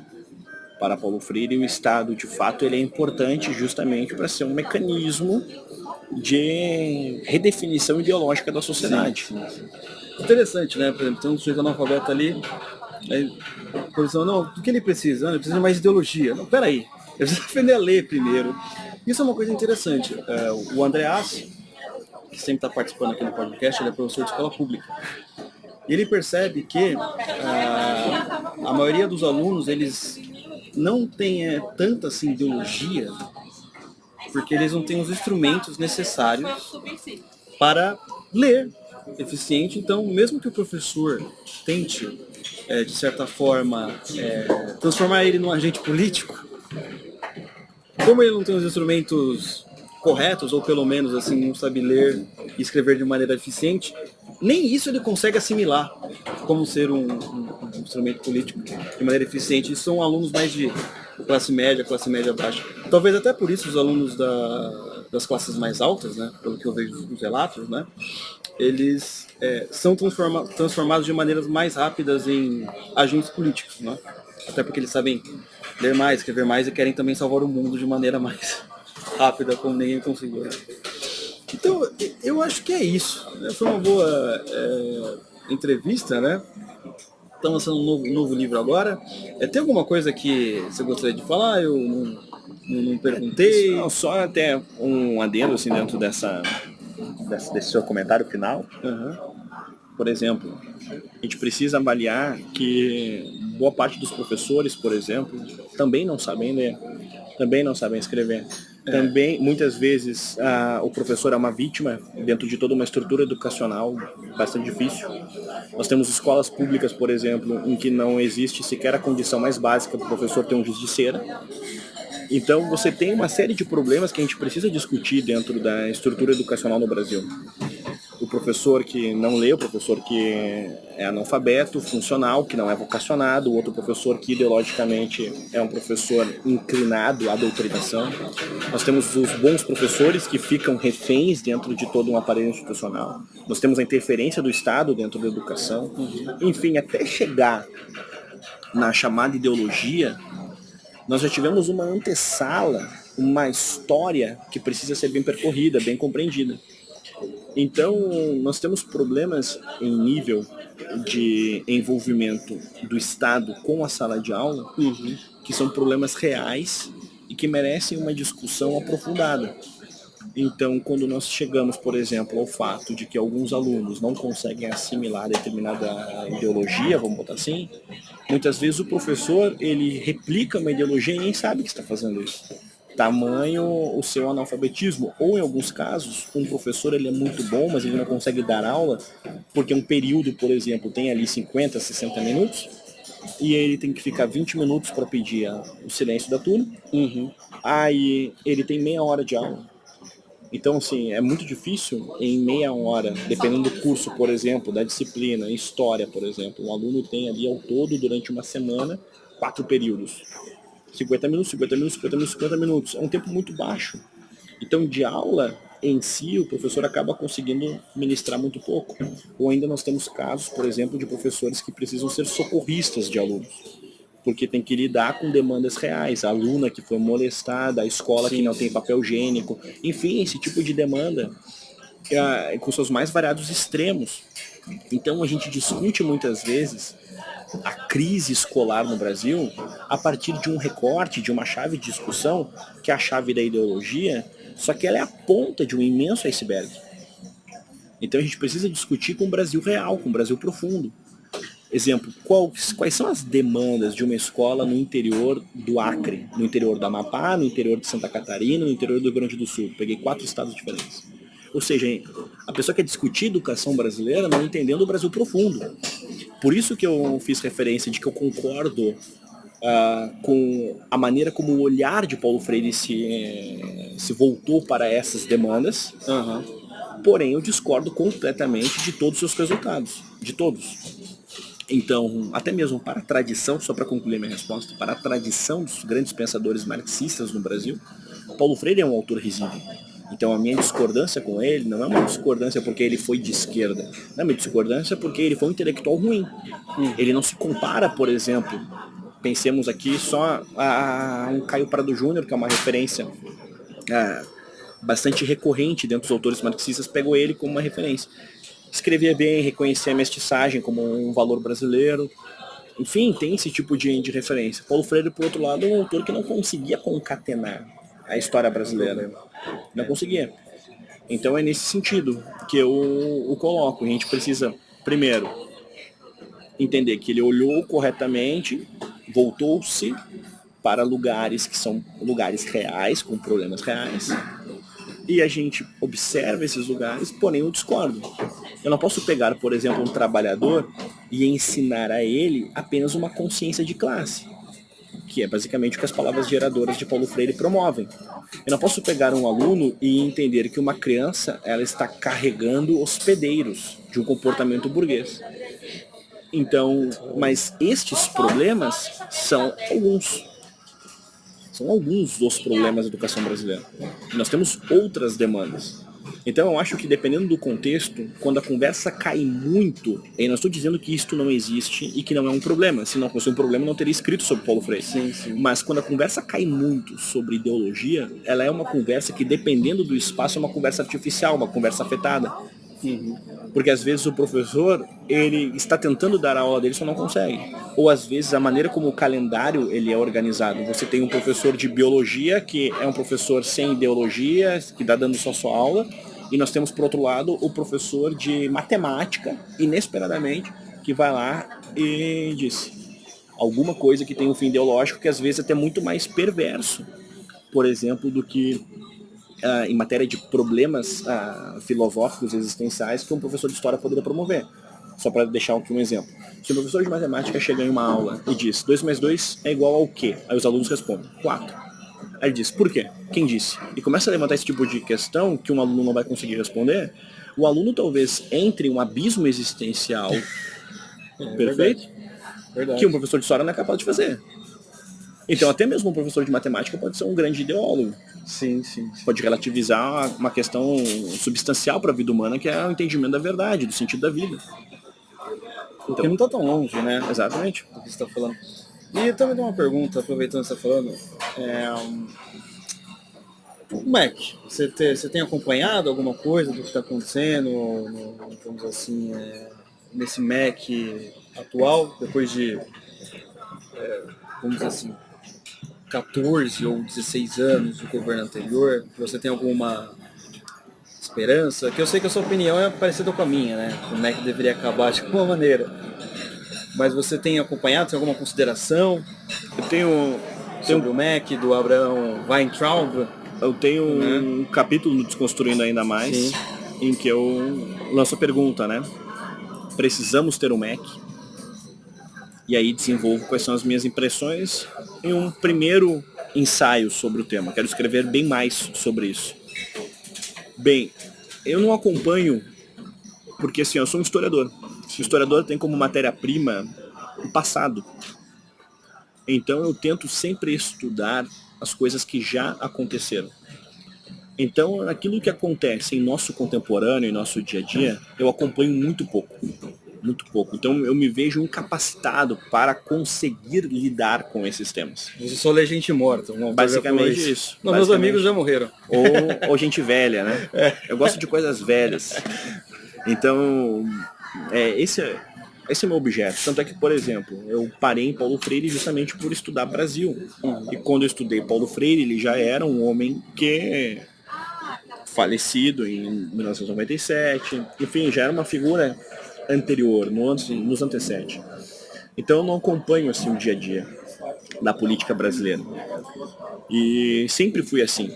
Para Paulo Freire, o Estado, de fato, ele é importante justamente para ser um mecanismo de redefinição ideológica da sociedade. Sim. Interessante, né? Por exemplo, tem um sujeito analfabeto ali, aí, por exemplo, não, do que ele precisa? Ele precisa de mais ideologia. Não, peraí, ele precisa aprender a ler primeiro. Isso é uma coisa interessante. O Andreas, que sempre está participando aqui no podcast, ele é professor de escola pública. E ele percebe que a maioria dos alunos, eles não têm tanta assim, ideologia, porque eles não têm os instrumentos necessários para ler eficiente. Então, mesmo que o professor tente, de certa forma, transformar ele num agente político, como ele não tem os instrumentos corretos, ou pelo menos assim, não sabe ler e escrever de maneira eficiente, nem isso ele consegue assimilar como ser um instrumento político de maneira eficiente. E são alunos mais de classe média baixa. Talvez até por isso os alunos das classes mais altas, né, pelo que eu vejo nos relatos, né, eles são transformados de maneiras mais rápidas em agentes políticos, né? Até porque eles sabem ler mais, escrever mais e querem também salvar o mundo de maneira mais rápida, como ninguém conseguiu. Então, eu acho que é isso. Foi uma boa entrevista, né? Estamos lançando um novo livro agora. Tem alguma coisa que você gostaria de falar? Eu não perguntei. Não, só até um adendo assim, dentro desse seu comentário final. Por exemplo, a gente precisa avaliar que boa parte dos professores, por exemplo, também não sabem ler, também não sabem escrever. Também, muitas vezes, o professor é uma vítima dentro de toda uma estrutura educacional bastante difícil. Nós temos escolas públicas, por exemplo, em que não existe sequer a condição mais básica do professor ter um giz de cera. Então, você tem uma série de problemas que a gente precisa discutir dentro da estrutura educacional no Brasil. O professor que não lê, o professor que é analfabeto, funcional, que não é vocacionado, o outro professor que ideologicamente é um professor inclinado à doutrinação. Nós temos os bons professores que ficam reféns dentro de todo um aparelho institucional. Nós temos a interferência do Estado dentro da educação. Enfim, até chegar na chamada ideologia, nós já tivemos uma antessala, uma história que precisa ser bem percorrida, bem compreendida. Então, nós temos problemas em nível de envolvimento do Estado com a sala de aula, que são problemas reais e que merecem uma discussão aprofundada. Então, quando nós chegamos, por exemplo, ao fato de que alguns alunos não conseguem assimilar determinada ideologia, vamos botar assim, muitas vezes o professor ele replica uma ideologia e nem sabe que está fazendo isso. Tamanho o seu analfabetismo, ou em alguns casos um professor ele é muito bom, mas ele não consegue dar aula porque um período, por exemplo, tem ali 50, 60 minutos e ele tem que ficar 20 minutos para pedir o silêncio da turma. Aí ele tem meia hora de aula. Então, assim, é muito difícil em meia hora, dependendo do curso, por exemplo, da disciplina, história, por exemplo, um aluno tem ali ao todo, durante uma semana, 4 períodos. 50 minutos, 50 minutos, 50 minutos, 50 minutos. É um tempo muito baixo. Então, de aula em si, o professor acaba conseguindo ministrar muito pouco. Ou ainda nós temos casos, por exemplo, de professores que precisam ser socorristas de alunos, porque tem que lidar com demandas reais. A aluna que foi molestada, a escola que não tem papel higiênico, enfim, esse tipo de demanda com seus mais variados extremos. Então a gente discute muitas vezes a crise escolar no Brasil a partir de um recorte, de uma chave de discussão, que é a chave da ideologia, só que ela é a ponta de um imenso iceberg. Então a gente precisa discutir com o Brasil real, com o Brasil profundo. Exemplo, quais são as demandas de uma escola no interior do Acre, no interior do Amapá, no interior de Santa Catarina, no interior do Rio Grande do Sul? Peguei 4 estados diferentes. Ou seja, a pessoa quer discutir educação brasileira não entendendo o Brasil profundo. Por isso que eu fiz referência de que eu concordo com a maneira como o olhar de Paulo Freire se voltou para essas demandas. Porém, eu discordo completamente de todos os seus resultados, de todos. Então, até mesmo para a tradição, só para concluir minha resposta, para a tradição dos grandes pensadores marxistas no Brasil, Paulo Freire é um autor risível. Então a minha discordância com ele não é uma discordância porque ele foi de esquerda, não é uma discordância porque ele foi um intelectual ruim. Ele não se compara, por exemplo, pensemos aqui só a um Caio Prado Júnior, que é uma referência bastante recorrente dentro dos autores marxistas, pegou ele como uma referência. Escrevia bem, reconhecia a mestiçagem como um valor brasileiro. Enfim, tem esse tipo de referência. Paulo Freire, por outro lado, é um autor que não conseguia concatenar a história brasileira. Não conseguia. Então é nesse sentido que eu o coloco. A gente precisa, primeiro, entender que ele olhou corretamente, voltou-se para lugares que são lugares reais, com problemas reais, e a gente observa esses lugares, porém eu discordo. Eu não posso pegar, por exemplo, um trabalhador e ensinar a ele apenas uma consciência de classe, que é basicamente o que as palavras geradoras de Paulo Freire promovem. Eu não posso pegar um aluno e entender que uma criança ela está carregando hospedeiros de um comportamento burguês. Então, mas estes problemas são alguns. São alguns dos problemas da educação brasileira. E nós temos outras demandas. Então eu acho que dependendo do contexto, quando a conversa cai muito, eu não estou dizendo que isto não existe e que não é um problema. Se não fosse um problema, eu não teria escrito sobre Paulo Freire. Sim. Mas quando a conversa cai muito sobre ideologia, ela é uma conversa que, dependendo do espaço, é uma conversa artificial, uma conversa afetada. Porque às vezes o professor, ele está tentando dar a aula dele, só não consegue. Ou às vezes a maneira como o calendário ele é organizado. Você tem um professor de biologia, que é um professor sem ideologia, que está dando só sua aula. E nós temos, por outro lado, o professor de matemática, inesperadamente, que vai lá e diz alguma coisa que tem um fim ideológico, que às vezes é até muito mais perverso, por exemplo, do que em matéria de problemas filosóficos existenciais que um professor de história poderia promover. Só para deixar aqui um exemplo. Se o professor de matemática chega em uma aula e diz 2 mais 2 é igual ao quê? Aí os alunos respondem 4. Aí ele diz, por quê? Quem disse? E começa a levantar esse tipo de questão que um aluno não vai conseguir responder. O aluno talvez entre em um abismo existencial perfeito, Verdade. que um professor de história não é capaz de fazer. Então até mesmo um professor de matemática pode ser um grande ideólogo. Sim. Pode relativizar uma questão substancial para a vida humana, que é o entendimento da verdade, do sentido da vida. Porque não está tão longe, né? Exatamente. Do que você está falando. E eu também tenho uma pergunta, aproveitando que você está falando. O MEC, você tem acompanhado alguma coisa do que está acontecendo, vamos assim, nesse MEC atual, depois de, vamos dizer assim, 14 ou 16 anos do governo anterior? Você tem alguma esperança? Que eu sei que a sua opinião é parecida com a minha, né? O MEC deveria acabar de alguma maneira. Mas você tem acompanhado, tem alguma consideração? Eu tenho sobre o MEC, do Abraham Weintraub? Eu tenho um capítulo no Desconstruindo Ainda Mais, Sim. em que eu lanço a pergunta, né? Precisamos ter um MEC? E aí desenvolvo quais são as minhas impressões em um primeiro ensaio sobre o tema. Quero escrever bem mais sobre isso. Bem, eu não acompanho porque assim, eu sou um historiador. O historiador tem como matéria-prima o passado. Então eu tento sempre estudar as coisas que já aconteceram. Então aquilo que acontece em nosso contemporâneo, em nosso dia a dia, eu acompanho muito pouco. Muito pouco. Então eu me vejo incapacitado para conseguir lidar com esses temas. Você só lê gente morta. Um autor já falou Basicamente isso. Não, meus amigos já morreram. Ou gente velha, né? Eu gosto de coisas velhas. Então, esse é o meu objeto. Tanto é que, por exemplo, eu parei em Paulo Freire justamente por estudar Brasil. E quando eu estudei Paulo Freire, ele já era um homem que falecido em 1997. Enfim, já era uma figura anterior, nos antecede. Então eu não acompanho assim o dia a dia da política brasileira. E sempre fui assim.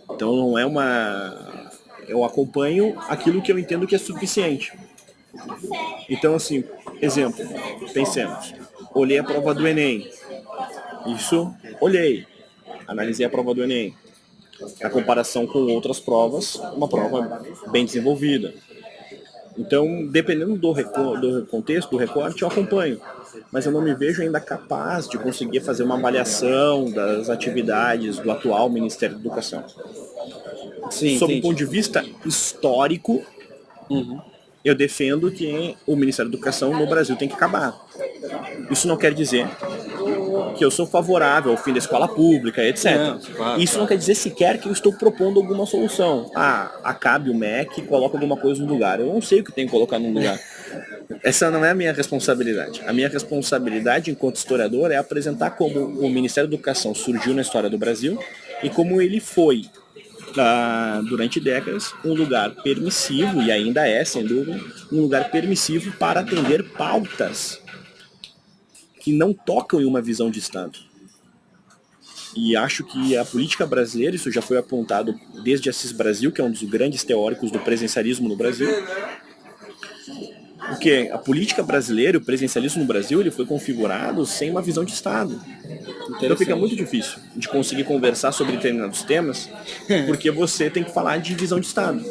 Então não é uma... Eu acompanho aquilo que eu entendo que é suficiente. Então assim, exemplo, pensemos. Olhei a prova do Enem. Isso, olhei. Analisei a prova do Enem. A comparação com outras provas, uma prova bem desenvolvida. Então, dependendo do contexto, do recorte, eu acompanho. Mas eu não me vejo ainda capaz de conseguir fazer uma avaliação das atividades do atual Ministério da Educação. Sim, Sob o entendi. ponto de vista histórico, eu defendo que o Ministério da Educação no Brasil tem que acabar. Isso não quer dizer que eu sou favorável ao fim da escola pública, etc. Não, claro, Isso não quer dizer sequer que eu estou propondo alguma solução. Acabe o MEC e coloca alguma coisa no lugar. Eu não sei o que tem que colocar no lugar. Essa não é a minha responsabilidade. A minha responsabilidade enquanto historiador é apresentar como o Ministério da Educação surgiu na história do Brasil e como ele foi, durante décadas, um lugar permissivo, e ainda é, sem dúvida, um lugar permissivo para atender pautas que não tocam em uma visão de Estado. E acho que a política brasileira, isso já foi apontado desde Assis Brasil, que é um dos grandes teóricos do presencialismo no Brasil, porque a política brasileira, o presencialismo no Brasil, ele foi configurado sem uma visão de Estado. Então fica muito difícil de conseguir conversar sobre determinados temas, porque você tem que falar de visão de Estado.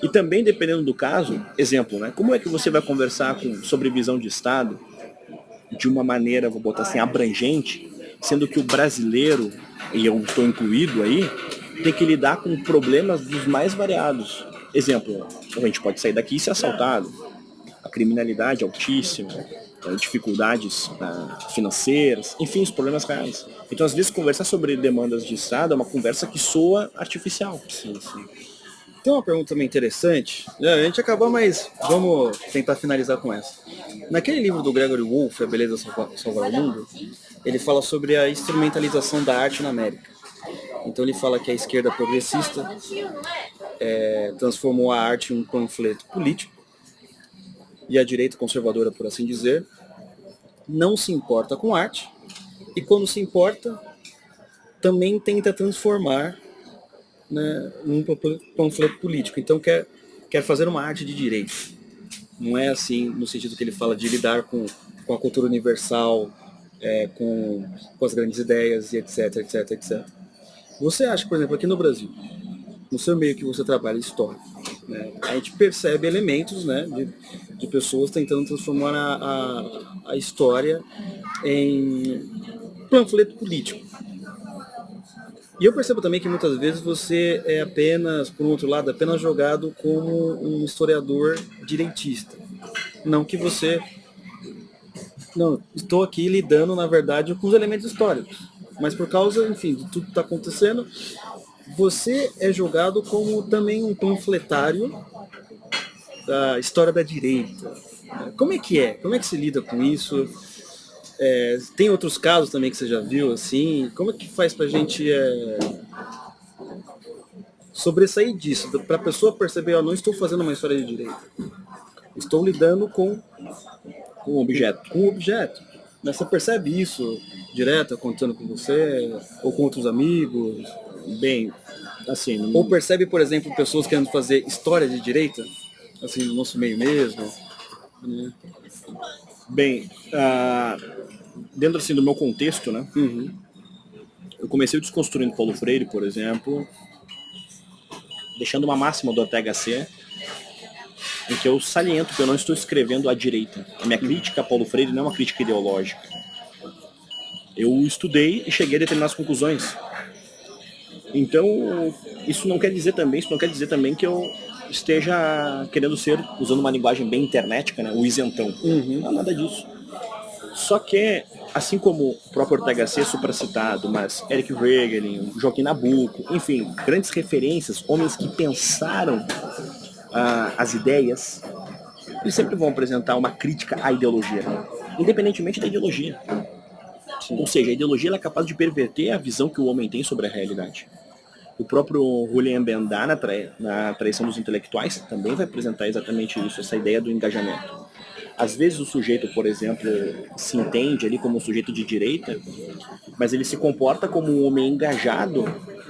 E também, dependendo do caso, exemplo, né? Como é que você vai conversar sobre visão de Estado de uma maneira, vou botar assim, abrangente, sendo que o brasileiro, e eu estou incluído aí, tem que lidar com problemas dos mais variados. Exemplo, a gente pode sair daqui e ser assaltado, a criminalidade altíssima, dificuldades financeiras, enfim, os problemas reais. Então, às vezes, conversar sobre demandas de Estado é uma conversa que soa artificial. Sim. Tem uma pergunta também interessante. A gente acabou, mas vamos tentar finalizar com essa. Naquele livro do Gregory Wolfe, A Beleza Salvar o Mundo, ele fala sobre a instrumentalização da arte na América. Então ele fala que a esquerda progressista transformou a arte em um panfleto político e a direita conservadora, por assim dizer, não se importa com arte e quando se importa, também tenta transformar, né, um panfleto político. Então quer fazer uma arte de direita. Não é assim no sentido que ele fala de lidar com a cultura universal, com as grandes ideias e etc, etc, etc. Você acha, por exemplo, aqui no Brasil, no seu meio que você trabalha, história, né, a gente percebe elementos, né, de pessoas tentando transformar a história em panfleto político. E eu percebo também que muitas vezes você é apenas, por um outro lado, apenas jogado como um historiador direitista. Não que você... Não, estou aqui lidando, na verdade, com os elementos históricos. Mas por causa, enfim, de tudo que está acontecendo, você é jogado como também um panfletário da história da direita. Como é que é? Como é que se lida com isso? Tem outros casos também que você já viu, assim? Como é que faz pra gente sobressair disso? Pra pessoa perceber, eu não estou fazendo uma história de direita. Estou lidando com um objeto. Com um objeto. Mas você percebe isso direto, acontecendo com você? Ou com outros amigos? Bem, assim... Ou percebe, por exemplo, pessoas querendo fazer história de direita? Assim, no nosso meio mesmo? Né? Bem, dentro assim do meu contexto, né? Eu comecei desconstruindo Paulo Freire, por exemplo, deixando uma máxima do ATHC, em que eu saliento que eu não estou escrevendo à direita. A minha crítica a Paulo Freire não é uma crítica ideológica. Eu estudei e cheguei a determinadas conclusões. Então, isso não quer dizer também que eu esteja querendo ser, usando uma linguagem bem internetica, né, o isentão. Não, nada disso. Só que, assim como o próprio Ortega C, supracitado, mas Eric Wegelin, Joaquim Nabuco, enfim, grandes referências, homens que pensaram as ideias, eles sempre vão apresentar uma crítica à ideologia, né? Independentemente da ideologia. Ou seja, a ideologia ela é capaz de perverter a visão que o homem tem sobre a realidade. O próprio Julian Bendar, na Traição dos Intelectuais, também vai apresentar exatamente isso, essa ideia do engajamento. Às vezes o sujeito, por exemplo, se entende ali como um sujeito de direita, mas ele se comporta como um homem engajado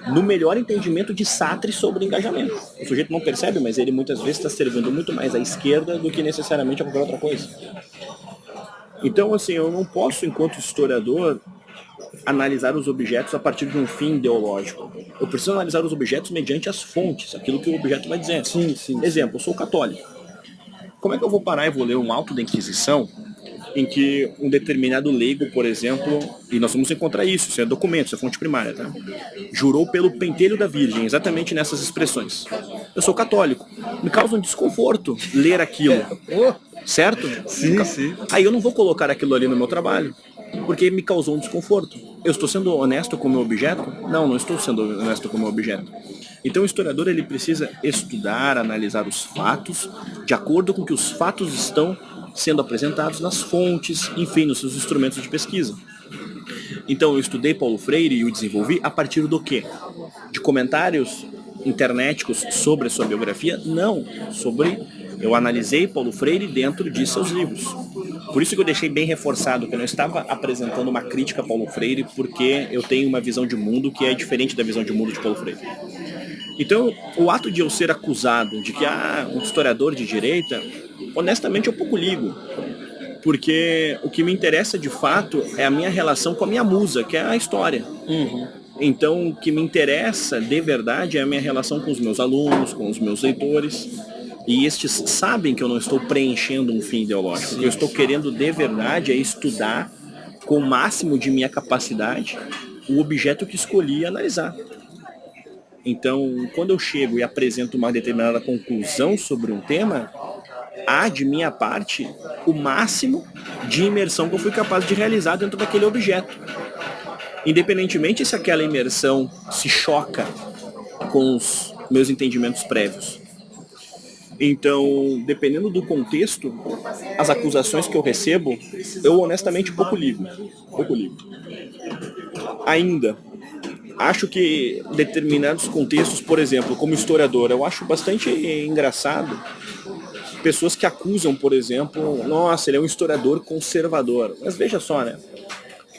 no melhor entendimento de Sartre sobre engajamento. O sujeito não percebe, mas ele muitas vezes está servindo muito mais à esquerda do que necessariamente a qualquer outra coisa. Então, assim, eu não posso, enquanto historiador, analisar os objetos a partir de um fim ideológico. Eu preciso analisar os objetos mediante as fontes, aquilo que o objeto vai dizer. Sim. Exemplo, eu sou católico. Como é que eu vou parar e vou ler um auto da Inquisição em que um determinado leigo, por exemplo, e nós vamos encontrar isso é documento, isso é fonte primária, tá? Jurou pelo pentelho da Virgem, exatamente nessas expressões. Eu sou católico. Me causa um desconforto ler aquilo. Certo? Sim. Aí eu não vou colocar aquilo ali no meu trabalho, porque me causou um desconforto. Eu estou sendo honesto com o meu objeto? Não estou sendo honesto com o meu objeto. Então o historiador ele precisa estudar, analisar os fatos, de acordo com que os fatos estão sendo apresentados nas fontes, enfim, nos seus instrumentos de pesquisa. Então eu estudei Paulo Freire e o desenvolvi a partir do quê? De comentários internéticos sobre a sua biografia? Não, eu analisei Paulo Freire dentro de seus livros. Por isso que eu deixei bem reforçado que eu não estava apresentando uma crítica a Paulo Freire, porque eu tenho uma visão de mundo que é diferente da visão de mundo de Paulo Freire. Então, o ato de eu ser acusado de que um historiador de direita, honestamente eu pouco ligo. Porque o que me interessa de fato é a minha relação com a minha musa, que é a história. Então, o que me interessa de verdade é a minha relação com os meus alunos, com os meus leitores. E estes sabem que eu não estou preenchendo um fim ideológico. O que eu estou querendo de verdade é estudar com o máximo de minha capacidade o objeto que escolhi analisar. Então, quando eu chego e apresento uma determinada conclusão sobre um tema, há de minha parte o máximo de imersão que eu fui capaz de realizar dentro daquele objeto. Independentemente se aquela imersão se choca com os meus entendimentos prévios. Então, dependendo do contexto, as acusações que eu recebo, eu honestamente pouco ligo. Ainda, acho que determinados contextos, por exemplo, como historiador, eu acho bastante engraçado pessoas que acusam, por exemplo, nossa, ele é um historiador conservador. Mas veja só, né?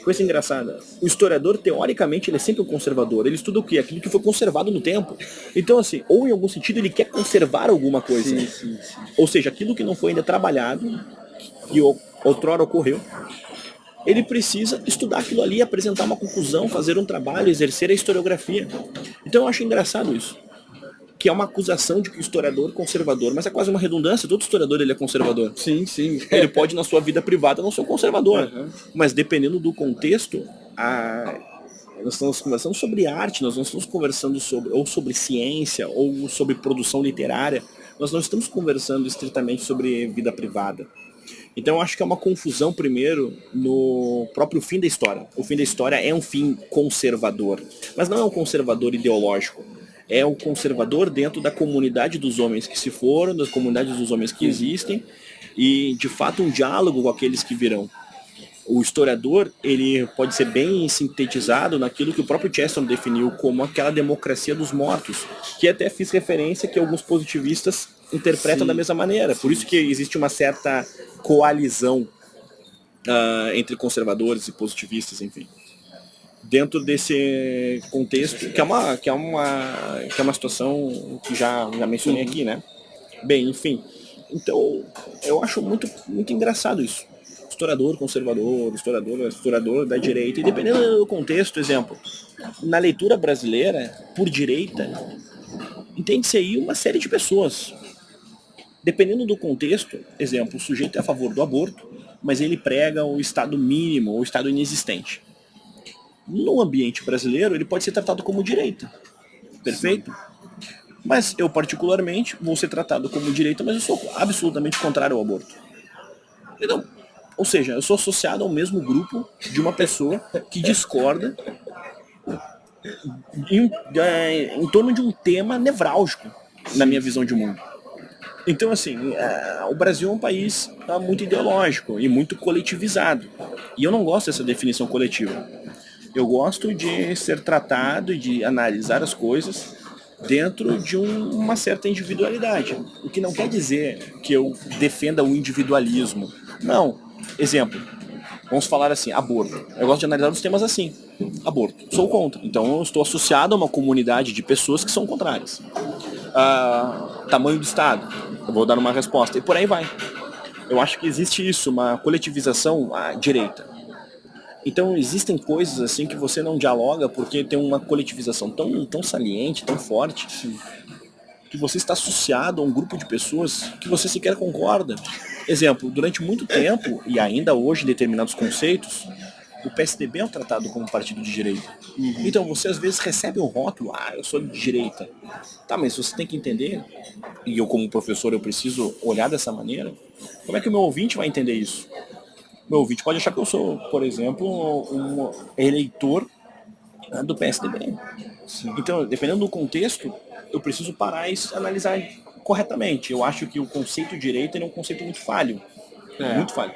Coisa engraçada. O historiador, teoricamente, ele é sempre um conservador. Ele estuda o quê? Aquilo que foi conservado no tempo. Então, assim, ou em algum sentido ele quer conservar alguma coisa. Sim. Ou seja, aquilo que não foi ainda trabalhado, que outrora ocorreu, ele precisa estudar aquilo ali, apresentar uma conclusão, fazer um trabalho, exercer a historiografia. Então eu acho engraçado isso. Que é uma acusação de que o historiador é conservador, mas é quase uma redundância, todo historiador ele é conservador. Sim. Ele pode na sua vida privada não ser um conservador, mas dependendo do contexto, nós estamos conversando sobre arte, nós não estamos conversando sobre ciência, ou sobre produção literária, nós não estamos conversando estritamente sobre vida privada. Então eu acho que é uma confusão primeiro no próprio fim da história. O fim da história é um fim conservador, mas não é um conservador ideológico. É um conservador dentro da comunidade dos homens que se foram, das comunidades dos homens que existem, e de fato um diálogo com aqueles que virão. O historiador, ele pode ser bem sintetizado naquilo que o próprio Chesterton definiu como aquela democracia dos mortos, que até fiz referência que alguns positivistas interpretam da mesma maneira. Por isso que existe uma certa coalizão entre conservadores e positivistas, enfim. Dentro desse contexto, que é uma situação que já mencionei aqui, né? Bem, enfim. Então, eu acho muito, muito engraçado isso. Historiador conservador, historiador da direita. E dependendo do contexto, exemplo, na leitura brasileira, por direita, entende-se aí uma série de pessoas. Dependendo do contexto, exemplo, o sujeito é a favor do aborto, mas ele prega o estado mínimo, ou o estado inexistente. No ambiente brasileiro, ele pode ser tratado como direita. Perfeito? Mas eu, particularmente, vou ser tratado como direita, mas eu sou absolutamente contrário ao aborto. Então, ou seja, eu sou associado ao mesmo grupo de uma pessoa que discorda em torno de um tema nevrálgico na minha visão de mundo. Então, assim, o Brasil é um país muito ideológico e muito coletivizado. E eu não gosto dessa definição coletiva. Eu gosto de ser tratado e de analisar as coisas dentro de uma certa individualidade. O que não quer dizer que eu defenda o individualismo. Não. Exemplo. Vamos falar assim, aborto. Eu gosto de analisar os temas assim. Aborto. Sou contra. Então eu estou associado a uma comunidade de pessoas que são contrárias. Tamanho do Estado. Eu vou dar uma resposta. E por aí vai. Eu acho que existe isso, uma coletivização à direita. Então existem coisas assim que você não dialoga porque tem uma coletivização tão saliente, tão forte, que você está associado a um grupo de pessoas que você sequer concorda. Exemplo, durante muito tempo, e ainda hoje em determinados conceitos, o PSDB é tratado como partido de direita. Então você às vezes recebe um rótulo, eu sou de direita. Tá, mas você tem que entender, e eu como professor eu preciso olhar dessa maneira, como é que o meu ouvinte vai entender isso? Meu ouvinte pode achar que eu sou, por exemplo, um eleitor do PSDB. Então, dependendo do contexto, eu preciso parar e analisar corretamente. Eu acho que o conceito de direita é um conceito muito falho. Muito falho.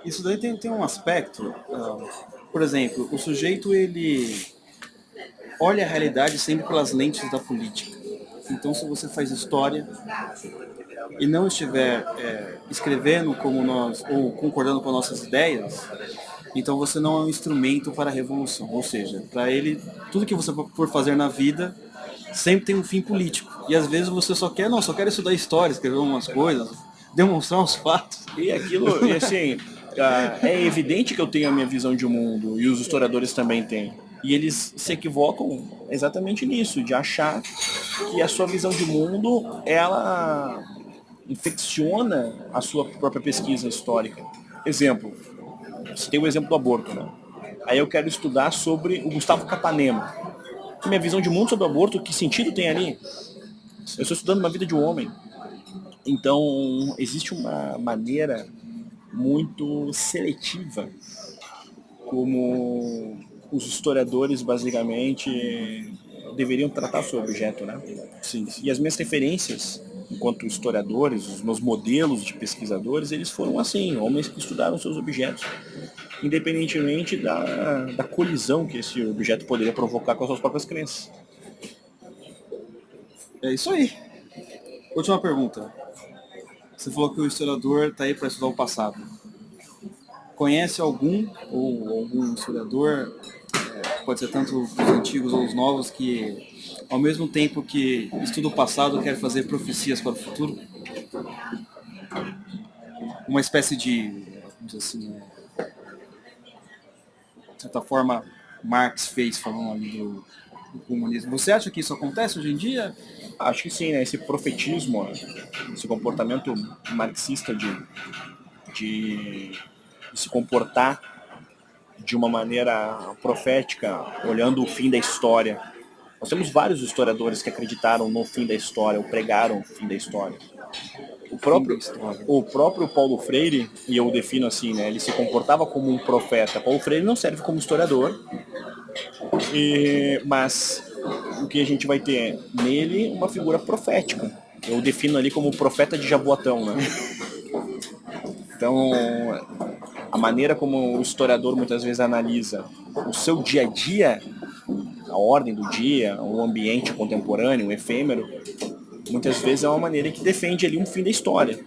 Isso daí tem um aspecto, por exemplo, o sujeito ele olha a realidade sempre pelas lentes da política. Então, se você faz história e não estiver escrevendo como nós, ou concordando com nossas ideias, então você não é um instrumento para a revolução. Ou seja, para ele, tudo que você for fazer na vida sempre tem um fim político. E às vezes você só quer estudar história, escrever umas coisas, demonstrar uns fatos. E aquilo, e assim, é evidente que eu tenho a minha visão de mundo, e os historiadores também têm. E eles se equivocam exatamente nisso, de achar que a sua visão de mundo, ela infecciona a sua própria pesquisa histórica. Exemplo, você tem o exemplo do aborto, né? Aí eu quero estudar sobre o Gustavo Capanema. Minha visão de mundo sobre o aborto, que sentido tem ali? Eu estou estudando uma vida de um homem. Então, existe uma maneira muito seletiva como os historiadores, basicamente, deveriam tratar seu objeto, né? Sim. E as minhas referências, enquanto historiadores, os meus modelos de pesquisadores, eles foram assim, homens que estudaram seus objetos, independentemente da colisão que esse objeto poderia provocar com as suas próprias crenças. É isso aí. Última pergunta. Você falou que o historiador está aí para estudar o passado. Conhece algum historiador, pode ser tanto os antigos ou os novos, que ao mesmo tempo que estuda o passado quer fazer profecias para o futuro? Uma espécie de, vamos dizer assim, de certa forma, Marx fez falando ali do comunismo. Você acha que isso acontece hoje em dia? Acho que sim, né? Esse profetismo, esse comportamento marxista de se comportar de uma maneira profética, olhando o fim da história. Nós temos vários historiadores que acreditaram no fim da história, ou pregaram o fim da história. O próprio Paulo Freire, e eu o defino assim, né? Ele se comportava como um profeta. Paulo Freire não serve como historiador, mas o que a gente vai ter nele uma figura profética. Eu defino ali como o profeta de Jaboatão, né? Então, a maneira como o historiador muitas vezes analisa o seu dia a dia, a ordem do dia, o ambiente contemporâneo, o efêmero, muitas vezes é uma maneira que defende ali um fim da história.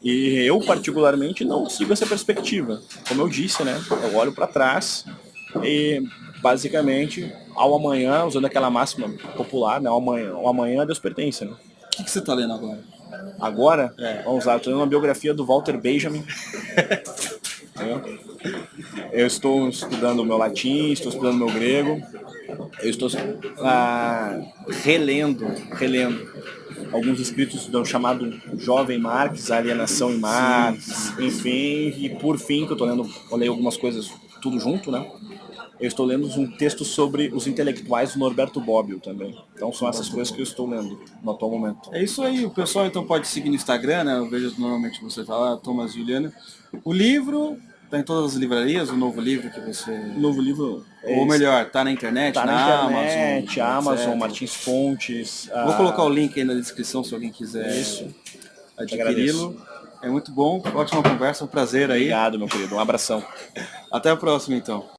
E eu, particularmente, não sigo essa perspectiva. Como eu disse, né? Eu olho para trás e, basicamente, ao amanhã, usando aquela máxima popular, né? Ao amanhã Deus pertence, né? O que você está lendo agora? Agora, vamos lá, estou lendo uma biografia do Walter Benjamin. Eu estou estudando o meu latim, estou estudando o meu grego. Eu estou relendo alguns escritos do chamado Jovem Marx, Alienação em Marx, enfim, e por fim, que eu leio algumas coisas tudo junto, né? Eu estou lendo um texto sobre os intelectuais do Norberto Bobbio também. Então são essas coisas que eu estou lendo no atual momento. É isso aí, o pessoal então pode seguir no Instagram, né? Eu vejo normalmente você tá lá, Thomas Juliana. O livro tá em todas as livrarias, o novo livro que você... O novo livro Ou melhor, tá na internet, tá na internet, Amazon, Amazon, etc. Martins Fontes. Vou colocar o link aí na descrição se alguém quiser adquiri-lo. É muito bom, ótima conversa, um prazer aí. Obrigado, meu querido. Um abração. Até a próxima então.